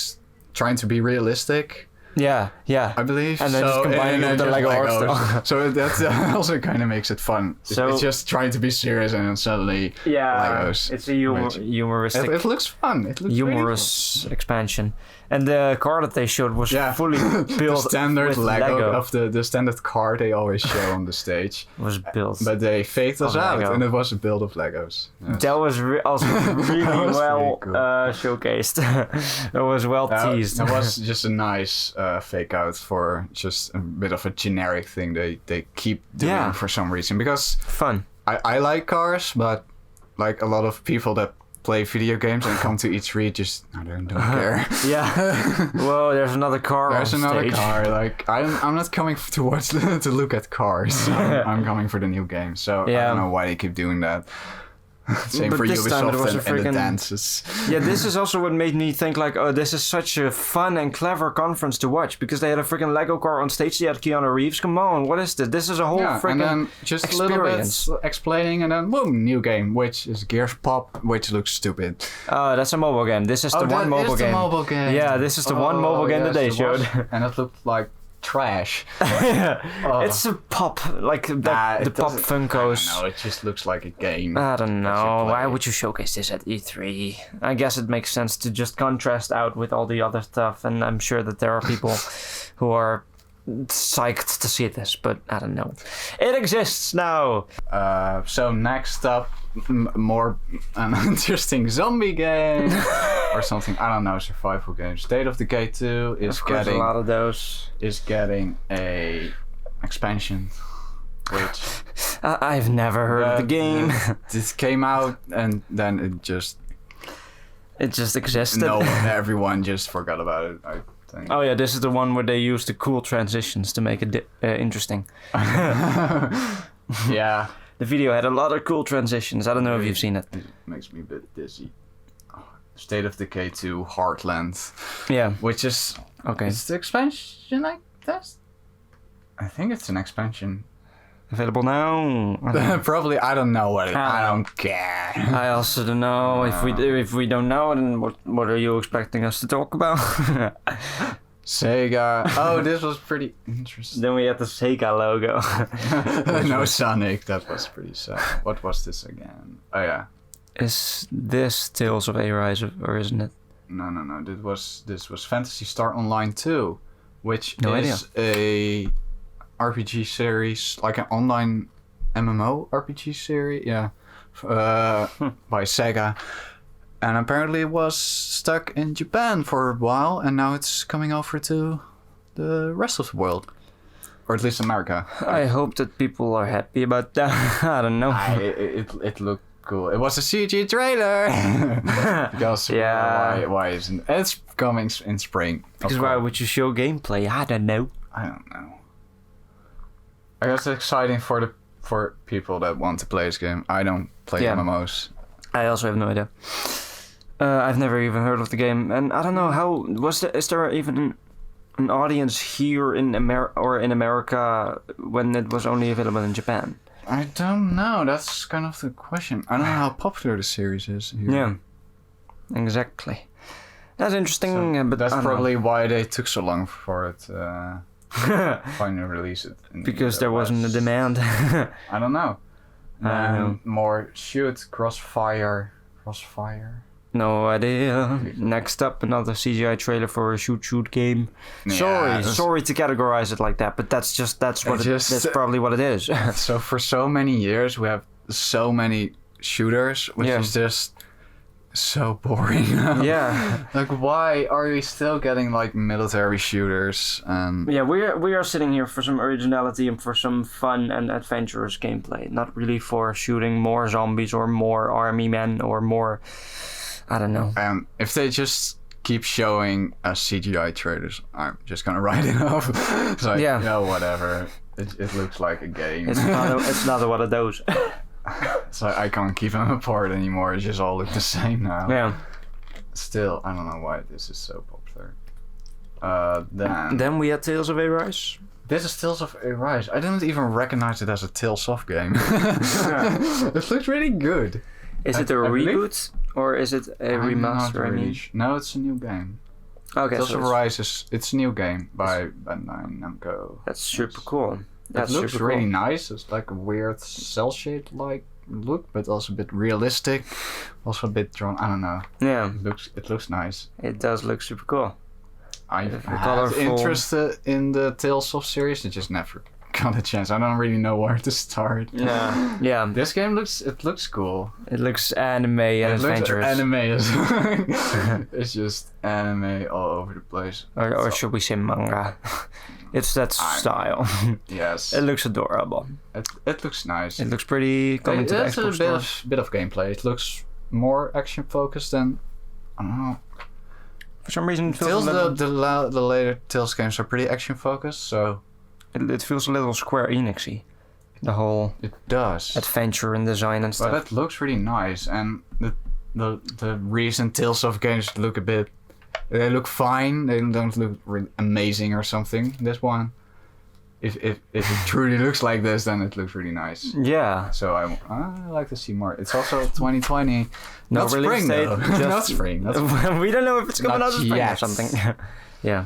trying to be realistic. Yeah, I believe. And then just combining it with the Lego art style. So that also kind of makes it fun. So it's just trying to be serious and then suddenly Legos. It's a humoristic. It looks fun. It looks humorous really fun. expansion. And the car that they showed was fully built the standard with Lego of the standard car they always show on the stage was built. But they faked us out, and it was a build of Legos. Yes. That was also really well cool. Showcased. It was well teased. It was just a nice fake out for just a bit of a generic thing they keep doing for some reason, because fun. I like cars, but like a lot of people that play video games and come to E3 just I don't care. Well, there's another car. There's another car. Like I'm not coming towards to look at cars. I'm coming for the new game. So I don't know why they keep doing that. Same but for Ubisoft and the dances. Yeah, this is also what made me think like, oh, this is such a fun and clever conference to watch, because they had a freaking Lego car on stage. They had Keanu Reeves. Come on, what is this? This is a whole freaking and then just experience. A little bit explaining, and then boom, new game, which is Gears Pop, which looks stupid. Oh, that's a mobile game. This is the one mobile game. Mobile game. Yeah, this is the one mobile game that they showed. And it looked like trash. It's a pop, like the pop Funkos. No, it just looks like a game. I don't know. Why would you showcase this at E3? I guess it makes sense to just contrast out with all the other stuff, and I'm sure that there are people who are psyched to see this, but I don't know. It exists now. So next up, more an interesting zombie game or something. I don't know, survival game. State of Decay 2 is getting a lot of those. Is getting a expansion, which I've never heard of the game. This came out and then it just existed. No, everyone just forgot about it. I thing. Oh yeah, this is the one where they use the cool transitions to make it interesting. Yeah. The video had a lot of cool transitions. I don't know if you've seen it. It makes me a bit dizzy. State of Decay 2 Heartland. Yeah. Which is... Okay. Is the expansion like that? I think it's an expansion. Available now? Probably, I don't know what I don't care. I also don't know. If we don't know, then what are you expecting us to talk about? Sega. Oh, this was pretty interesting. Then we had the Sega logo. No Sonic. That was pretty sad. What was this again? Oh yeah. Is this Tales of Arise or isn't it? No. This was Phantasy Star Online 2, which is a RPG series, like an online MMO RPG series, yeah, by Sega. And apparently it was stuck in Japan for a while, and now it's coming over to the rest of the world. Or at least America. I hope that people are happy about that. I don't know. It looked cool. It was a CG trailer. Because why isn't it's coming in spring? Because why would you show gameplay? I don't know. I guess it's exciting for people that want to play this game. I don't play MMOs. I also have no idea. I've never even heard of the game, and I don't know is there even an audience here in America when it was only available in Japan? I don't know. That's kind of the question. I don't know how popular the series is here. Yeah, exactly. That's interesting, but that's probably why they took so long for it. Finally release it because there wasn't a demand. I don't know. More Crossfire. No idea. Next up, another CGI trailer for a shoot game. Yeah, sorry to categorize it like that, but that's probably what it is. So for so many years we have so many shooters, which is just so boring. Yeah. Like, why are we still getting like military shooters? Yeah, we are sitting here for some originality and for some fun and adventurous gameplay. Not really for shooting more zombies or more army men or more. I don't know. If they just keep showing us CGI trailers, I'm just gonna write it off. It's like, whatever. It looks like a game. It's not one of those. So I can't keep them apart anymore. It just all look the same now. Yeah. Still, I don't know why this is so popular. Then we had Tales of Arise. This is Tales of Arise. I didn't even recognize it as a Tales of game. It looks really good. Is it a reboot or is it a remaster? No, it's a new game. Okay, Tales of Arise it's a new game by Bandai Namco. That's super cool. It looks really nice. It's like a weird cell shade like look, but also a bit realistic. Also a bit drawn. I don't know. Yeah. It looks nice. It does look super cool. I have interested in the Tales of series. I just never got a chance. I don't really know where to start. Yeah. This game looks cool. It looks anime and adventurous. It's just anime all over the place. Or should we say manga? It's that style. Yes. It looks adorable. It looks nice. It looks pretty coming to the Xbox Store. Bit of gameplay. It looks more action focused than, I don't know. For some reason, it feels the later Tales games are pretty action focused, so it feels a little Square Enixy. The whole adventure and design and stuff. But it looks really nice, and the recent Tales of games look a bit. They look fine. They don't look really amazing or something. This one, if it truly looks like this, then it looks really nice. Yeah. So I like to see more. It's also 2020. Not spring though. Not spring. We don't know if it's coming out of spring yet. or something. Yeah.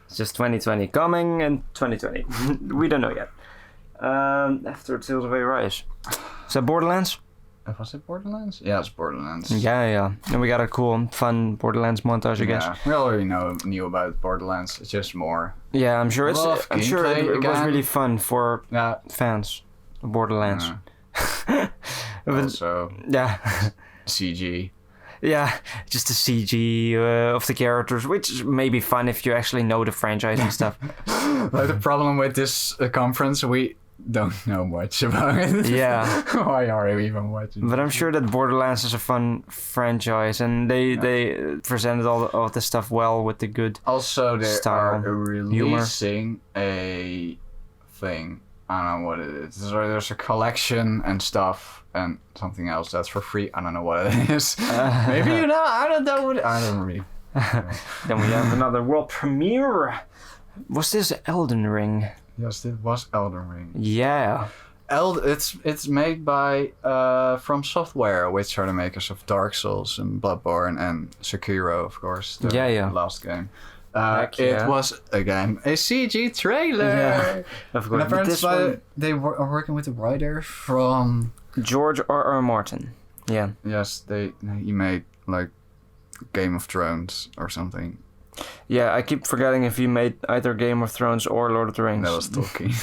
It's just 2020 coming in 2020. We don't know yet. After Tales of Arise. Is that Borderlands? Was it Borderlands? Yeah, it's Borderlands. Yeah. And we got a cool, fun Borderlands montage, I guess. Yeah, we already knew about Borderlands. It's just more. Yeah, I'm sure it was really fun for fans of Borderlands. Also, CG. Yeah, just the CG of the characters, which may be fun if you actually know the franchise and stuff. But the problem with this conference, we don't know much about it. Yeah. Why are you even watching? But I'm sure that Borderlands is a fun franchise, and they presented all of the stuff well with the good Also, they style, are releasing a thing. I don't know what it is. There's a collection and stuff and something else that's for free. I don't know what it is. Maybe you know. I don't know what. I don't really. Then we have another world premiere. Was this Elden Ring? Yes, it was Elden Ring. Yeah. It's made by From Software, which are the makers of Dark Souls and Bloodborne and Sekiro, of course. The last game. It was again a CG trailer. Yeah, of course. And apparently they are working with a writer from George R.R. Martin. Yeah. Yes, he made like Game of Thrones or something. Yeah, I keep forgetting if he made either Game of Thrones or Lord of the Rings. That was Tolkien.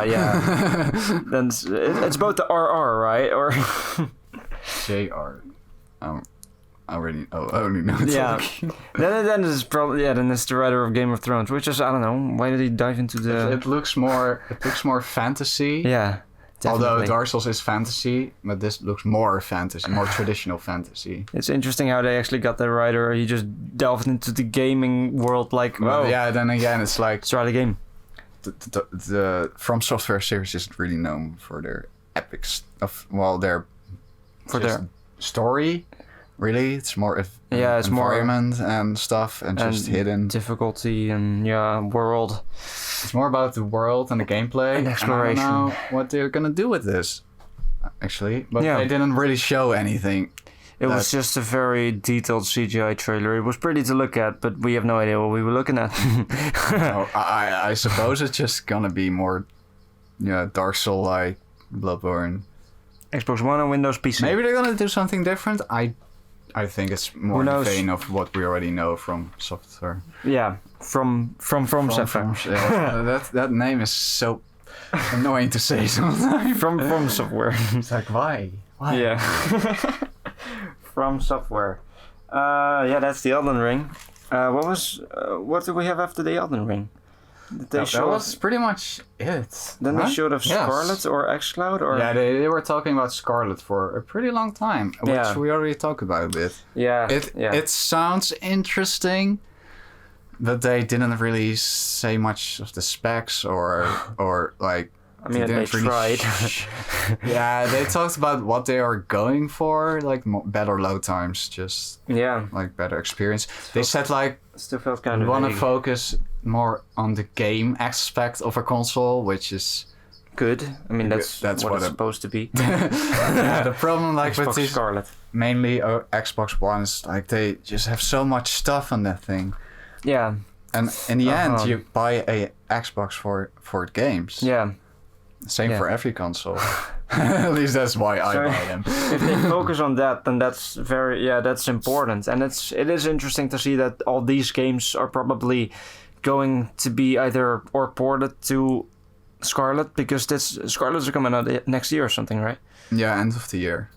Yeah. Then it's both the RR, right? Or JR. I only know Tolkien. Then it's probably then it's the writer of Game of Thrones, which is I don't know. Why did he dive into the? It looks more fantasy. Yeah. Definitely. Although Dark Souls is fantasy, but this looks more fantasy, more traditional fantasy. It's interesting how they actually got the writer. He just delved into the gaming world like, oh. Yeah, then again, it's like... Let's try the game. The From Software series isn't really known for their epics their story. Really, it's more it's environment and stuff and just hidden difficulty and world. It's more about the world and the gameplay and exploration. I don't know what they're gonna do with this, actually. But they didn't really show anything. It was just a very detailed CGI trailer. It was pretty to look at, but we have no idea what we were looking at. I suppose it's just gonna be more, Dark Souls like Bloodborne. Xbox One and Windows PC. Maybe they're gonna do something different. I think it's more in the vein of what we already know from Software. Yeah, from Software. That name is so annoying to say sometimes. From Software. It's like, why? Yeah. From Software. That's the Elden Ring. What do we have after the Elden Ring? That was pretty much it. Then they showed off Scarlet or xCloud or... Yeah, they were talking about Scarlet for a pretty long time, which we already talked about a bit. Yeah. It sounds interesting, but they didn't really say much of the specs or like... I mean, they tried. Yeah, they talked about what they are going for, like better load times, just like better experience. They said like still felt kind of want to focus more on the game aspect of a console, which is good. I mean, that's what it's supposed to be. Yeah, the problem like Xbox with these Scarlet. Mainly Xbox One is like they just have so much stuff on that thing. Yeah. And in the end, you buy a Xbox for games. Yeah. Same for every console. At least that's why I buy them. If they focus on that, then that's that's important. And it is interesting to see that all these games are probably going to be either or ported to Scarlet, because Scarlet's are coming out next year or something, right? Yeah, end of the year.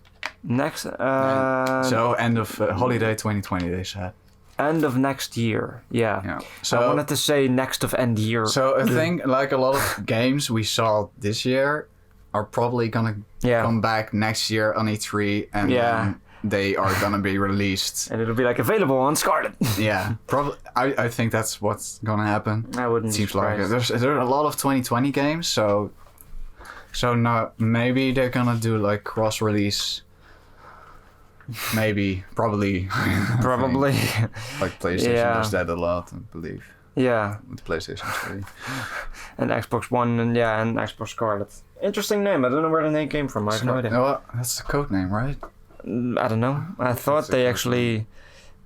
Next. So end of holiday 2020, they said. End of next year, yeah. So I wanted to say next of end year. So I think like a lot of games we saw this year are probably gonna come back next year on E3, and then they are gonna be released. And it'll be like available on Scarlet. Yeah, probably. I think that's what's gonna happen. I wouldn't. Seems like it. There's a lot of 2020 games, so now maybe they're gonna do like cross release. Maybe, probably. Probably. Like PlayStation does that a lot, I believe. Yeah. With PlayStation 3. And Xbox One and Xbox Scarlet. Interesting name. I don't know where the name came from. I have no idea. No, that's the code name, right? I don't know. I thought they actually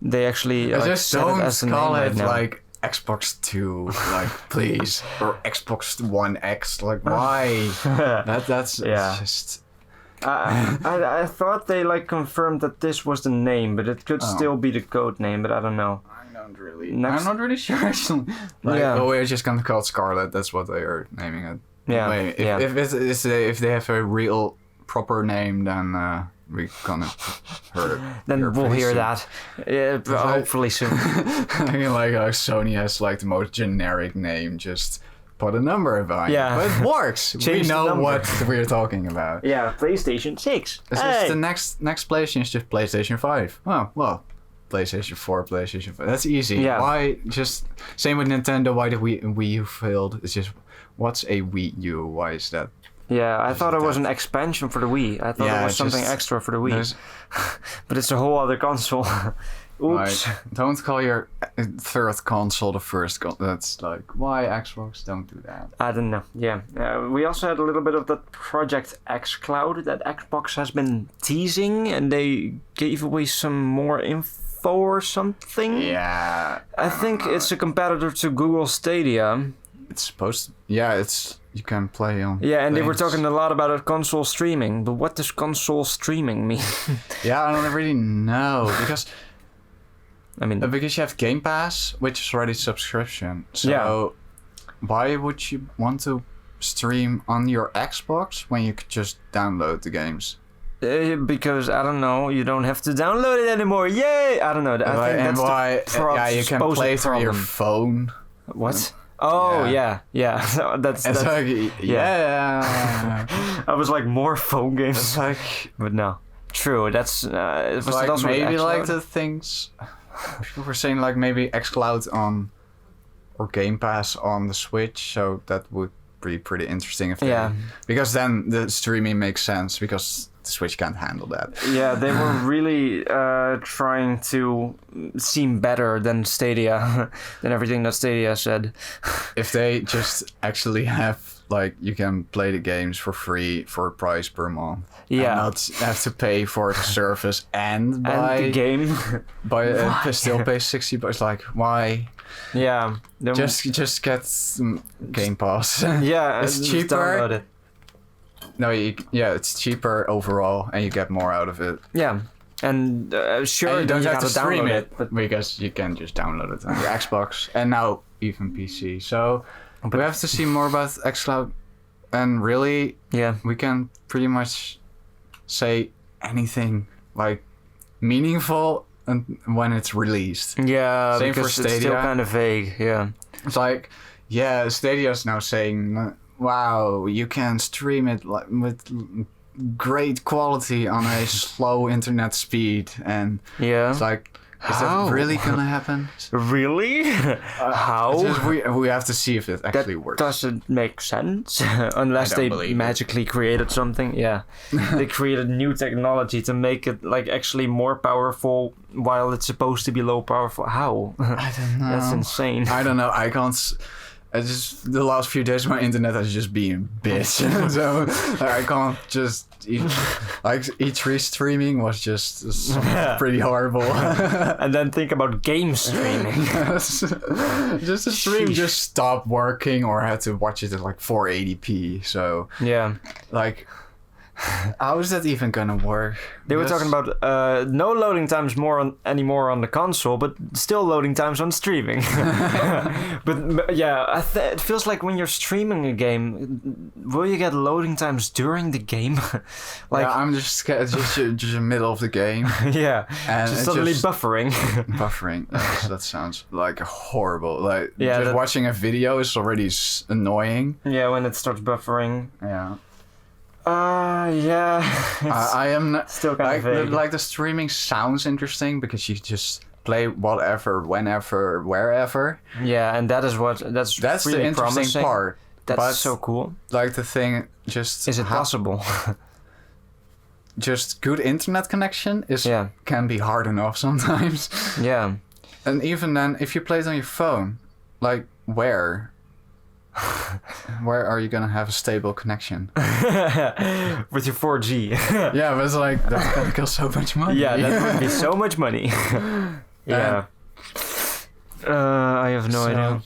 I just don't call it like Xbox 2, like please, or Xbox One X. Like why? That's just. I thought they like confirmed that this was the name, but it could still be the code name, but I don't know. I'm not really sure actually. We're just gonna call it Scarlet. That's what they are naming it. Yeah. If they have a real proper name, then we're gonna then we'll hear that. Hopefully soon. I mean, like Sony has like the most generic name, just put a number behind Yeah. it. But it works. We Change the know number. what we're talking about. Yeah, PlayStation 6. It's just the next PlayStation is just PlayStation 5. Oh, well, PlayStation 4, PlayStation 5. That's easy. Yeah. Why just... Same with Nintendo. Why the Wii U failed. It's just... What's a Wii U? Why is that? Yeah, I thought it was an expansion for the Wii. I thought it was something extra for the Wii. But it's a whole other console. Oops. Right. Don't call your third console the first console. That's like, why Xbox? Don't do that. I don't know. Yeah. We also had a little bit of that Project xCloud that Xbox has been teasing, and they gave away some more info or something. Yeah. I think it's a competitor to Google Stadia. It's supposed to... Yeah, it's... You can play on... Yeah, and they were things. talking a lot about console streaming. But what does console streaming mean? Yeah, I don't really know. Because... I mean... Because you have Game Pass, which is already subscription. So... Why would you want to stream on your Xbox when you could just download the games? Because, I don't know, you don't have to download it anymore. Yay! I don't know. I think that's why? Yeah, you can play through your phone. What? Oh, yeah. So that's like, yeah. I was like, more phone games. It's like... But no. True, that's... was like also maybe like xCloud? the things... People were saying like maybe xCloud on... Or Game Pass on the Switch, so that would be pretty interesting if they... Yeah. Because then the streaming makes sense, because the Switch can't handle that. Yeah, they were really trying to seem better than Stadia, than everything that Stadia said. If they just actually have, like, you can play the games for free for a price per month. Yeah. And not have to pay for the service and buy... And the game. Still pay $60. Like, why? Yeah. Just get some Game Pass. Yeah, it's just cheaper. download it. No, it's cheaper overall, and you get more out of it. Yeah, and sure, and you don't have to stream download it, but because you can just download it on your Xbox and now even PC. So we have to see more about xCloud, and really, we can pretty much say anything like meaningful when it's released. Yeah, same because for Stadia. It's still kind of vague. Yeah, it's like, yeah, Stadia's now saying, wow, you can stream it like with great quality on a slow internet speed, and it's like, is that really gonna happen? Really? How? We have to see if it actually works. Doesn't make sense unless they magically created something. Yeah, they created new technology to make it like actually more powerful while it's supposed to be low powerful. How? I don't know. That's insane. I don't know. I can't. I just the last few days my internet has just been a bitch, so I can't just like E3 streaming was just pretty horrible. And then think about game streaming. Just the stream just stopped working, or I had to watch it at like 480p. So like. How is that even gonna work? They were talking about no loading times anymore on the console, but still loading times on streaming. But yeah, it feels like when you're streaming a game, will you get loading times during the game? Like I'm just scared. Just in the middle of the game. Yeah, and just suddenly buffering. Buffering. That sounds like horrible. Like just watching a video is already annoying. Yeah, when it starts buffering. Yeah. I am not, still kind of vague. Like the streaming sounds interesting because you just play whatever, whenever, wherever. Yeah, and that's really the interesting promising. part. That's so cool. Like the thing, just is it possible? Just good internet connection can be hard enough sometimes. Yeah, and even then, if you play it on your phone, like where are you gonna have a stable connection? With your 4G. Yeah, but it's like that's gonna cost so much money. Yeah, that would be so much money. Yeah. I have no idea.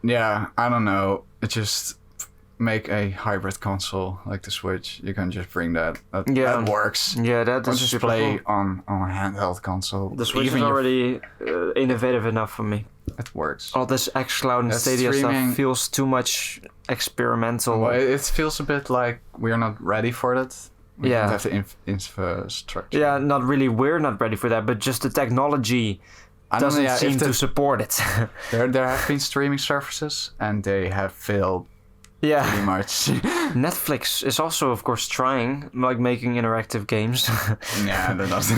Yeah, I don't know. It just make a hybrid console like the Switch. You can just bring that. That works. Yeah, that is just play cool. on a handheld console. The Switch is already innovative enough for me. It works. All this xCloud and Stadia stuff feels too much experimental. Well, it feels a bit like we're not ready for it. We don't have the infrastructure. Yeah, not really. We're not ready for that, but just the technology doesn't seem to support it. there have been streaming services, and they have failed. Yeah, pretty much. Netflix is also, of course, trying, like, making interactive games. Yeah, they're not.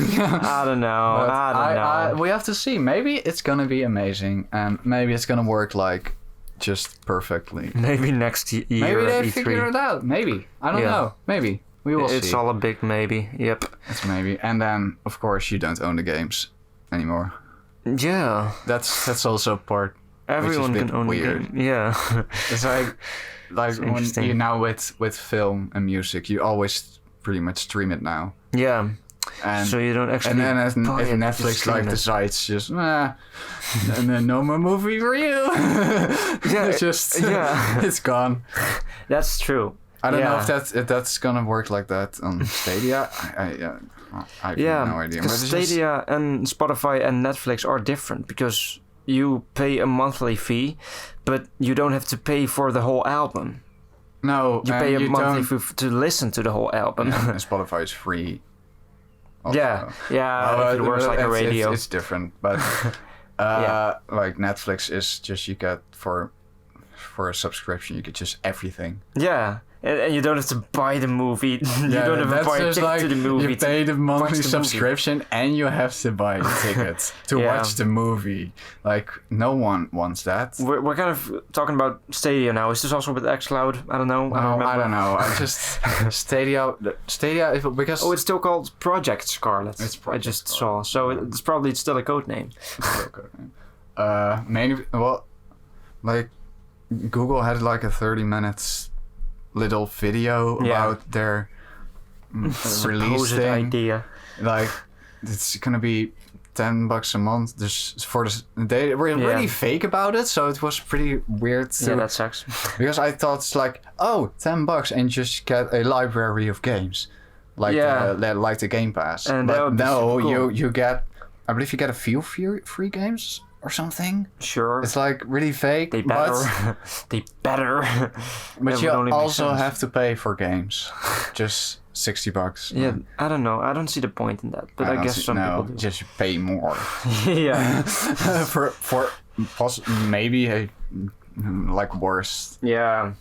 I don't know. We have to see. Maybe it's gonna be amazing, and maybe it's gonna work like just perfectly. Maybe next year. Maybe they E3. figure it out. Maybe, I don't know. Maybe we will see. It's all a big maybe. Yep. It's maybe, and then of course you don't own the games anymore. Yeah. That's also part. Everyone can own weird. a game. Yeah. It's like when you now with film and music, you always pretty much stream it now. Yeah. And so you don't actually. And then if Netflix decides just and then no more movie for you. It's gone. That's true. I don't know if that's gonna work like that on Stadia. I have no idea. Because Stadia and Spotify and Netflix are different because you pay a monthly fee, but you don't have to pay for the whole album. No, you pay a monthly fee to listen to the whole album. Yeah, and Spotify is free. Also. It works like a radio. It's different, but like Netflix is just you get for a subscription you get just everything. Yeah. And you don't have to buy the movie. You don't have to buy a ticket to the movie. You pay the monthly subscription and you have to buy the tickets to watch the movie. Like, no one wants that. We're kind of talking about Stadia now. Is this also with xCloud? I don't know. I don't know. I just... Stadia, because... Oh, it's still called Project Scarlet. I just saw. So it's probably still a code name. It's still a code name. Mainly... Well, like, Google had like a 30 minutes... little video about their release thing. Idea. Like, it's gonna be $10 a month. They were really fake about it, so it was pretty weird. Yeah, that sucks. Because I thought it's like, $10 and just get a library of games, like the Game Pass. And but no, cool. you get, I believe you get a few free games. Or something. Sure. It's like really fake. They better. But you also have to pay for games. Just $60. Yeah, I don't know. I don't see the point in that. But I guess some people do. Just pay more. Yeah. for maybe a like worse. Yeah.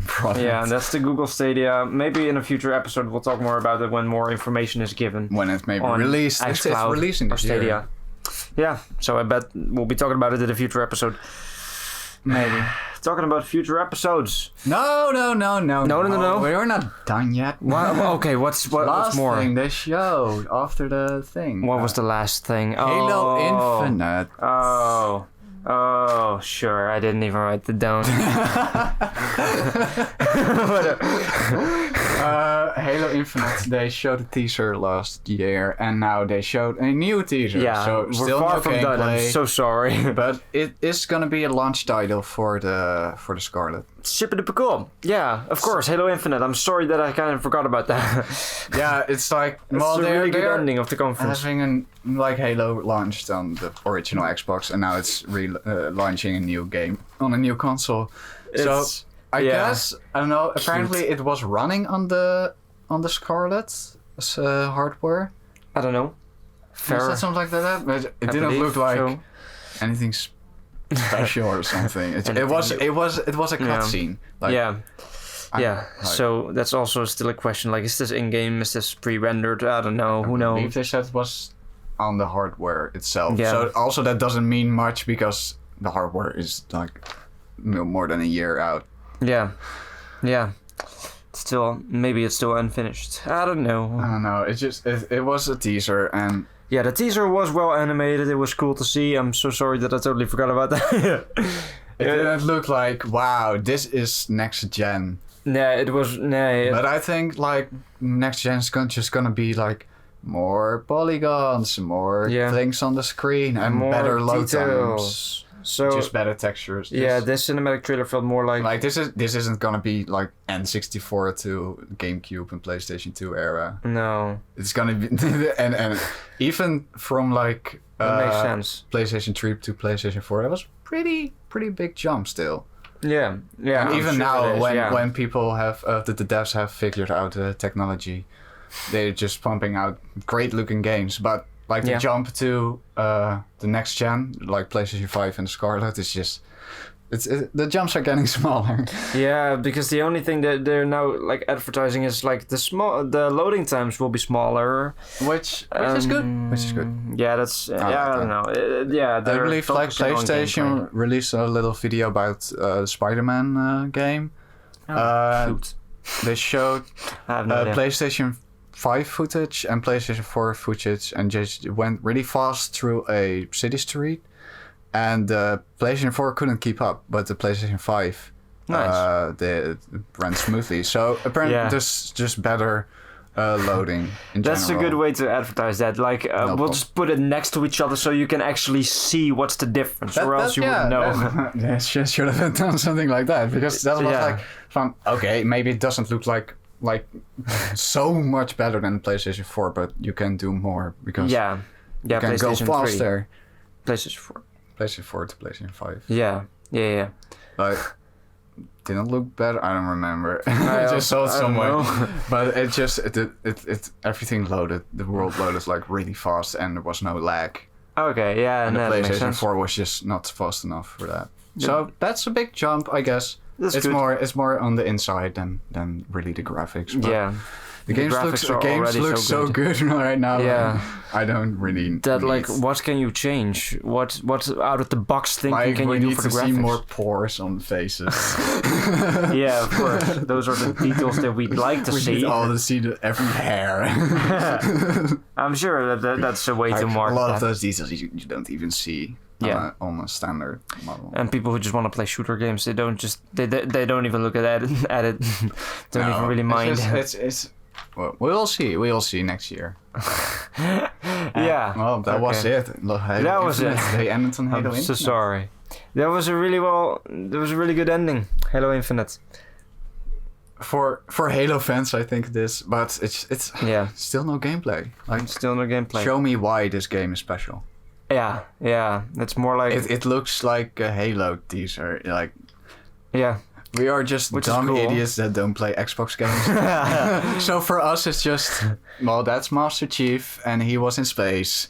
Product. Yeah, and that's the Google Stadia. Maybe in a future episode we'll talk more about it when more information is given. When it's maybe released. It's releasing this Stadia. year. Yeah, so I bet we'll be talking about it in a future episode. Maybe. Talking about future episodes. No. We're not done yet. Okay, what's more? Last thing they showed after the thing. What was the last thing? Halo Infinite. Oh, sure. I didn't even write it down. Halo Infinite, they showed a teaser last year, and now they showed a new teaser. Yeah, so we're still far no from done. I'm so sorry. But it is gonna be a launch title for the Scarlet. Super cool. Yeah, of course, Halo Infinite. I'm sorry that I kind of forgot about that. Yeah, it's like it's a really good ending of the conference. Having Halo launched on the original Xbox, and now it's launching a new game on a new console. So I guess I don't know. Apparently, it was running on the Scarlet hardware. I don't know. Fair. Was that something like that? But it didn't look like anything special or something. It was a cutscene. So that's also still a question. Like, is this in-game? Is this pre-rendered? I don't know. Who knows? I believe they said it was on the hardware itself. Yeah. So also that doesn't mean much because the hardware is like more than a year out. Yeah. Still, maybe it's still unfinished. I don't know. It was a teaser, and yeah, the teaser was well animated. It was cool to see. I'm so sorry that I totally forgot about that. It didn't look like, wow, this is next gen. Yeah, it was. But I think like next gen is just gonna be like more polygons, more things on the screen, and more better load details. times. So just better textures. Yeah, this cinematic trailer felt more like this isn't gonna be like N64 to GameCube and PlayStation 2 era. No, it's gonna be and even from like that makes sense. PlayStation 3 to PlayStation 4, that was pretty big jump still. Yeah. And even now, when people have the devs have figured out the technology, they're just pumping out great looking games, but Like the jump to the next gen, like PlayStation 5 and Scarlet, is just the jumps are getting smaller. Yeah, because the only thing that they're now like advertising is like the loading times will be smaller, Which is good. Which is good. Yeah, that's I don't know. I believe like PlayStation released a little video about the Spider-Man game. Shoot. They showed I have no idea. PlayStation 5 footage and PlayStation 4 footage, and just went really fast through a city street. And the PlayStation 4 couldn't keep up, but the PlayStation 5 they ran smoothly. So apparently there's just better loading in That's general. a good way to advertise that. Like, we'll just put it next to each other so you can actually see what's the difference, or else you wouldn't know. Yeah, should have done something like that, because that was like fun. Okay, maybe it doesn't look like so much better than PlayStation 4, but you can do more because you can PlayStation go faster. 3. PlayStation 4. PlayStation 4 to PlayStation 5. Yeah. Like, didn't look better. I don't remember. I just saw it somewhere. But it just it everything loaded. The world loaded like really fast, and there was no lag. Okay, yeah, and the that makes PlayStation sense. 4 was just not fast enough for that. So that's a big jump, I guess. That's it's good. It's more on the inside than really the graphics. But Yeah. the games look so good right now. Yeah. I don't really that like what can you change? What out of the box thinking can you do for the graphics? We need to see more pores on faces. Yeah, of course. Those are the details that we'd like to see. We need all to see every hair. I'm sure that's a way to mark a lot that. of those details you don't even see. On a standard model. And people who just want to play shooter games, they don't even look at it. Don't even really mind. It's well, we'll see next year. Yeah. Well, that was it. That was it. They ended on Halo I'm Infinite. so sorry. There was a really good ending. Halo Infinite. For Halo fans, I think this, but it's still no gameplay. Like, still no gameplay. Show me why this game is special. Yeah. It's more like it looks like a Halo teaser. Like, yeah. We are just dumb idiots that don't play Xbox games. So for us, it's just, well, that's Master Chief, and he was in space,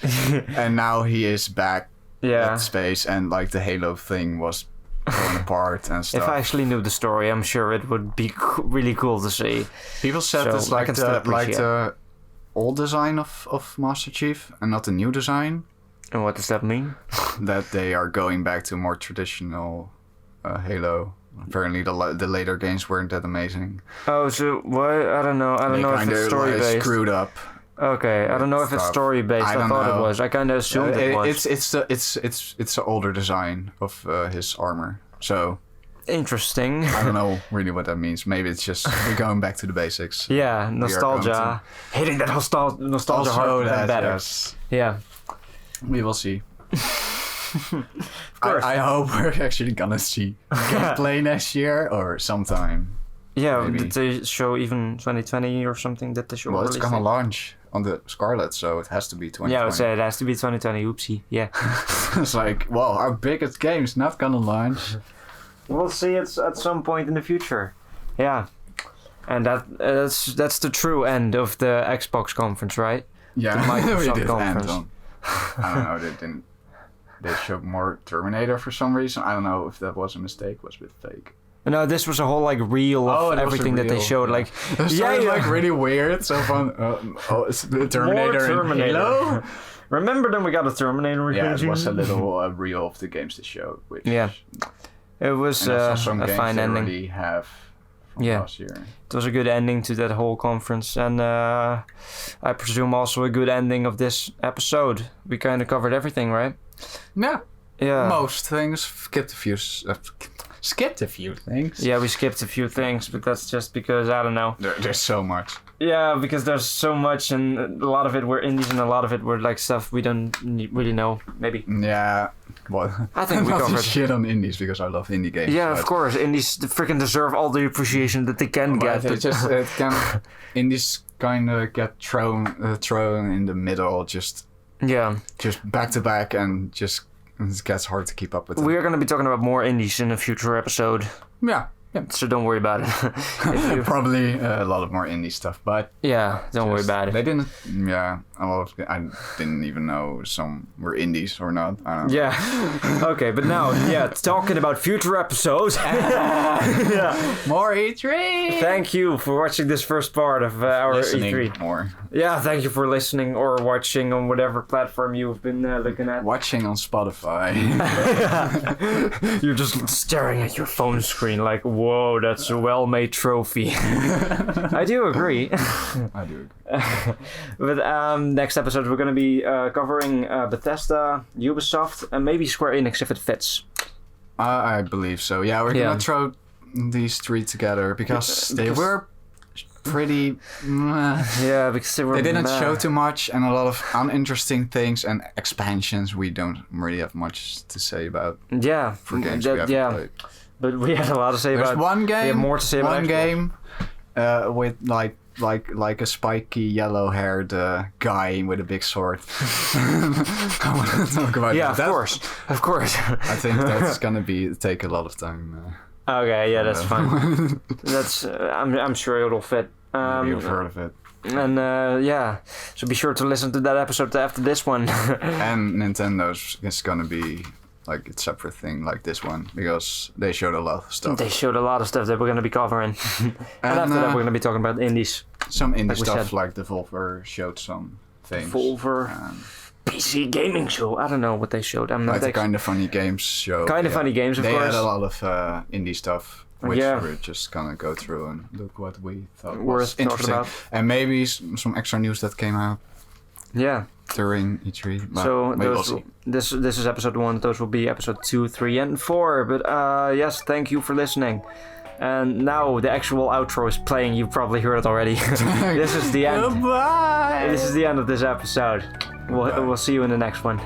and now he is back at space, and like the Halo thing was torn apart and stuff. If I actually knew the story, I'm sure it would be really cool to see. People said it's like the old design of Master Chief, and not the new design. And what does that mean? That they are going back to more traditional Halo. Apparently, the later games weren't that amazing. Oh, so what? I don't know. I don't know if it's story based. Screwed up. Okay, I don't know if it's story based. I thought it was. I kind of assumed it was. It's the older design of his armor. So interesting. I don't know really what that means. Maybe it's just we're going back to the basics. Yeah, nostalgia. Hitting that nostalgia hard and better. Yes. Yeah. We will see. I hope we're actually gonna see gameplay next year or sometime. Yeah, maybe. did they show even 2020 or something that they show? Well, it's gonna launch on the Scarlet, so it has to be 2020. Yeah, I would say it has to be 2020. Oopsie. Yeah. It's like, well, our biggest game's not gonna launch. We'll see it at some point in the future. Yeah. And that's the true end of the Xbox conference, right? Yeah, the Microsoft conference. I don't know. They didn't. They showed more Terminator for some reason. I don't know if that was a mistake. It was a bit fake. No, this was a whole like reel of everything that they showed. Like, like really weird. So fun. It's the Terminator and Halo. Remember, then we got a Terminator. Yeah, it was a little reel of the games they showed. Which, it was a fine ending. Already have from last year. It was a good ending to that whole conference, and I presume also a good ending of this episode. We kind of covered everything, right? Yeah. Most things. Skipped a few things. Yeah, we skipped a few things, but that's just because, I don't know. There's so much. Yeah, because there's so much, and a lot of it were indies, and a lot of it were like stuff we don't really know, maybe. Yeah, well, I think we covered shit on indies because I love indie games. Yeah, of course, indies freaking deserve all the appreciation that they can get. Indies kind of get thrown in the middle, just back to back, and just it gets hard to keep up with. We are going to be talking about more indies in a future episode. Yeah. Yeah. So don't worry about it. Probably a lot of more indie stuff, but yeah, don't worry about it. They didn't. Yeah, I didn't even know some were indies or not. I don't know. Yeah. Okay, but now, talking about future episodes. Yeah. More E3. Thank you for watching this first part of our Listening E3. More. Yeah, thank you for listening or watching on whatever platform you've been looking at. Watching on Spotify. You're just staring at your phone screen like, whoa, that's a well-made trophy. I do agree. I do agree. But next episode we're going to be covering Bethesda, Ubisoft, and maybe Square Enix if it fits. I believe so. Yeah, we're gonna throw these three together because they were pretty. Yeah, because they didn't show too much and a lot of uninteresting things and expansions we don't really have much to say about. Yeah, for games we haven't played. But we had a lot to say There's about. one game. We have more to say about. One game with like a spiky yellow-haired guy with a big sword. I want to talk about that. Of course. I think that's gonna take a lot of time. Okay, yeah, that's fine. That's I'm sure it'll fit. Maybe you've heard of it. And so be sure to listen to that episode after this one. And Nintendo's is gonna be like a separate thing like this one because they showed a lot of stuff. They showed a lot of stuff that we're going to be covering. and after that we're going to be talking about indies. Some indie stuff like Devolver showed some things. Devolver. PC gaming show. I don't know what they showed. I'm not like the Kind of Funny Games show. Kind of Funny Games, of course. They had a lot of indie stuff, which we're just gonna go through and look what we thought was interesting. About. And maybe some extra news that came out. Yeah. During E3. So this is episode 1. Those will be episode 2, 3, and 4. But yes, thank you for listening. And now the actual outro is playing. You've probably heard it already. This is the end. Goodbye. This is the end of this episode. We'll see you in the next one.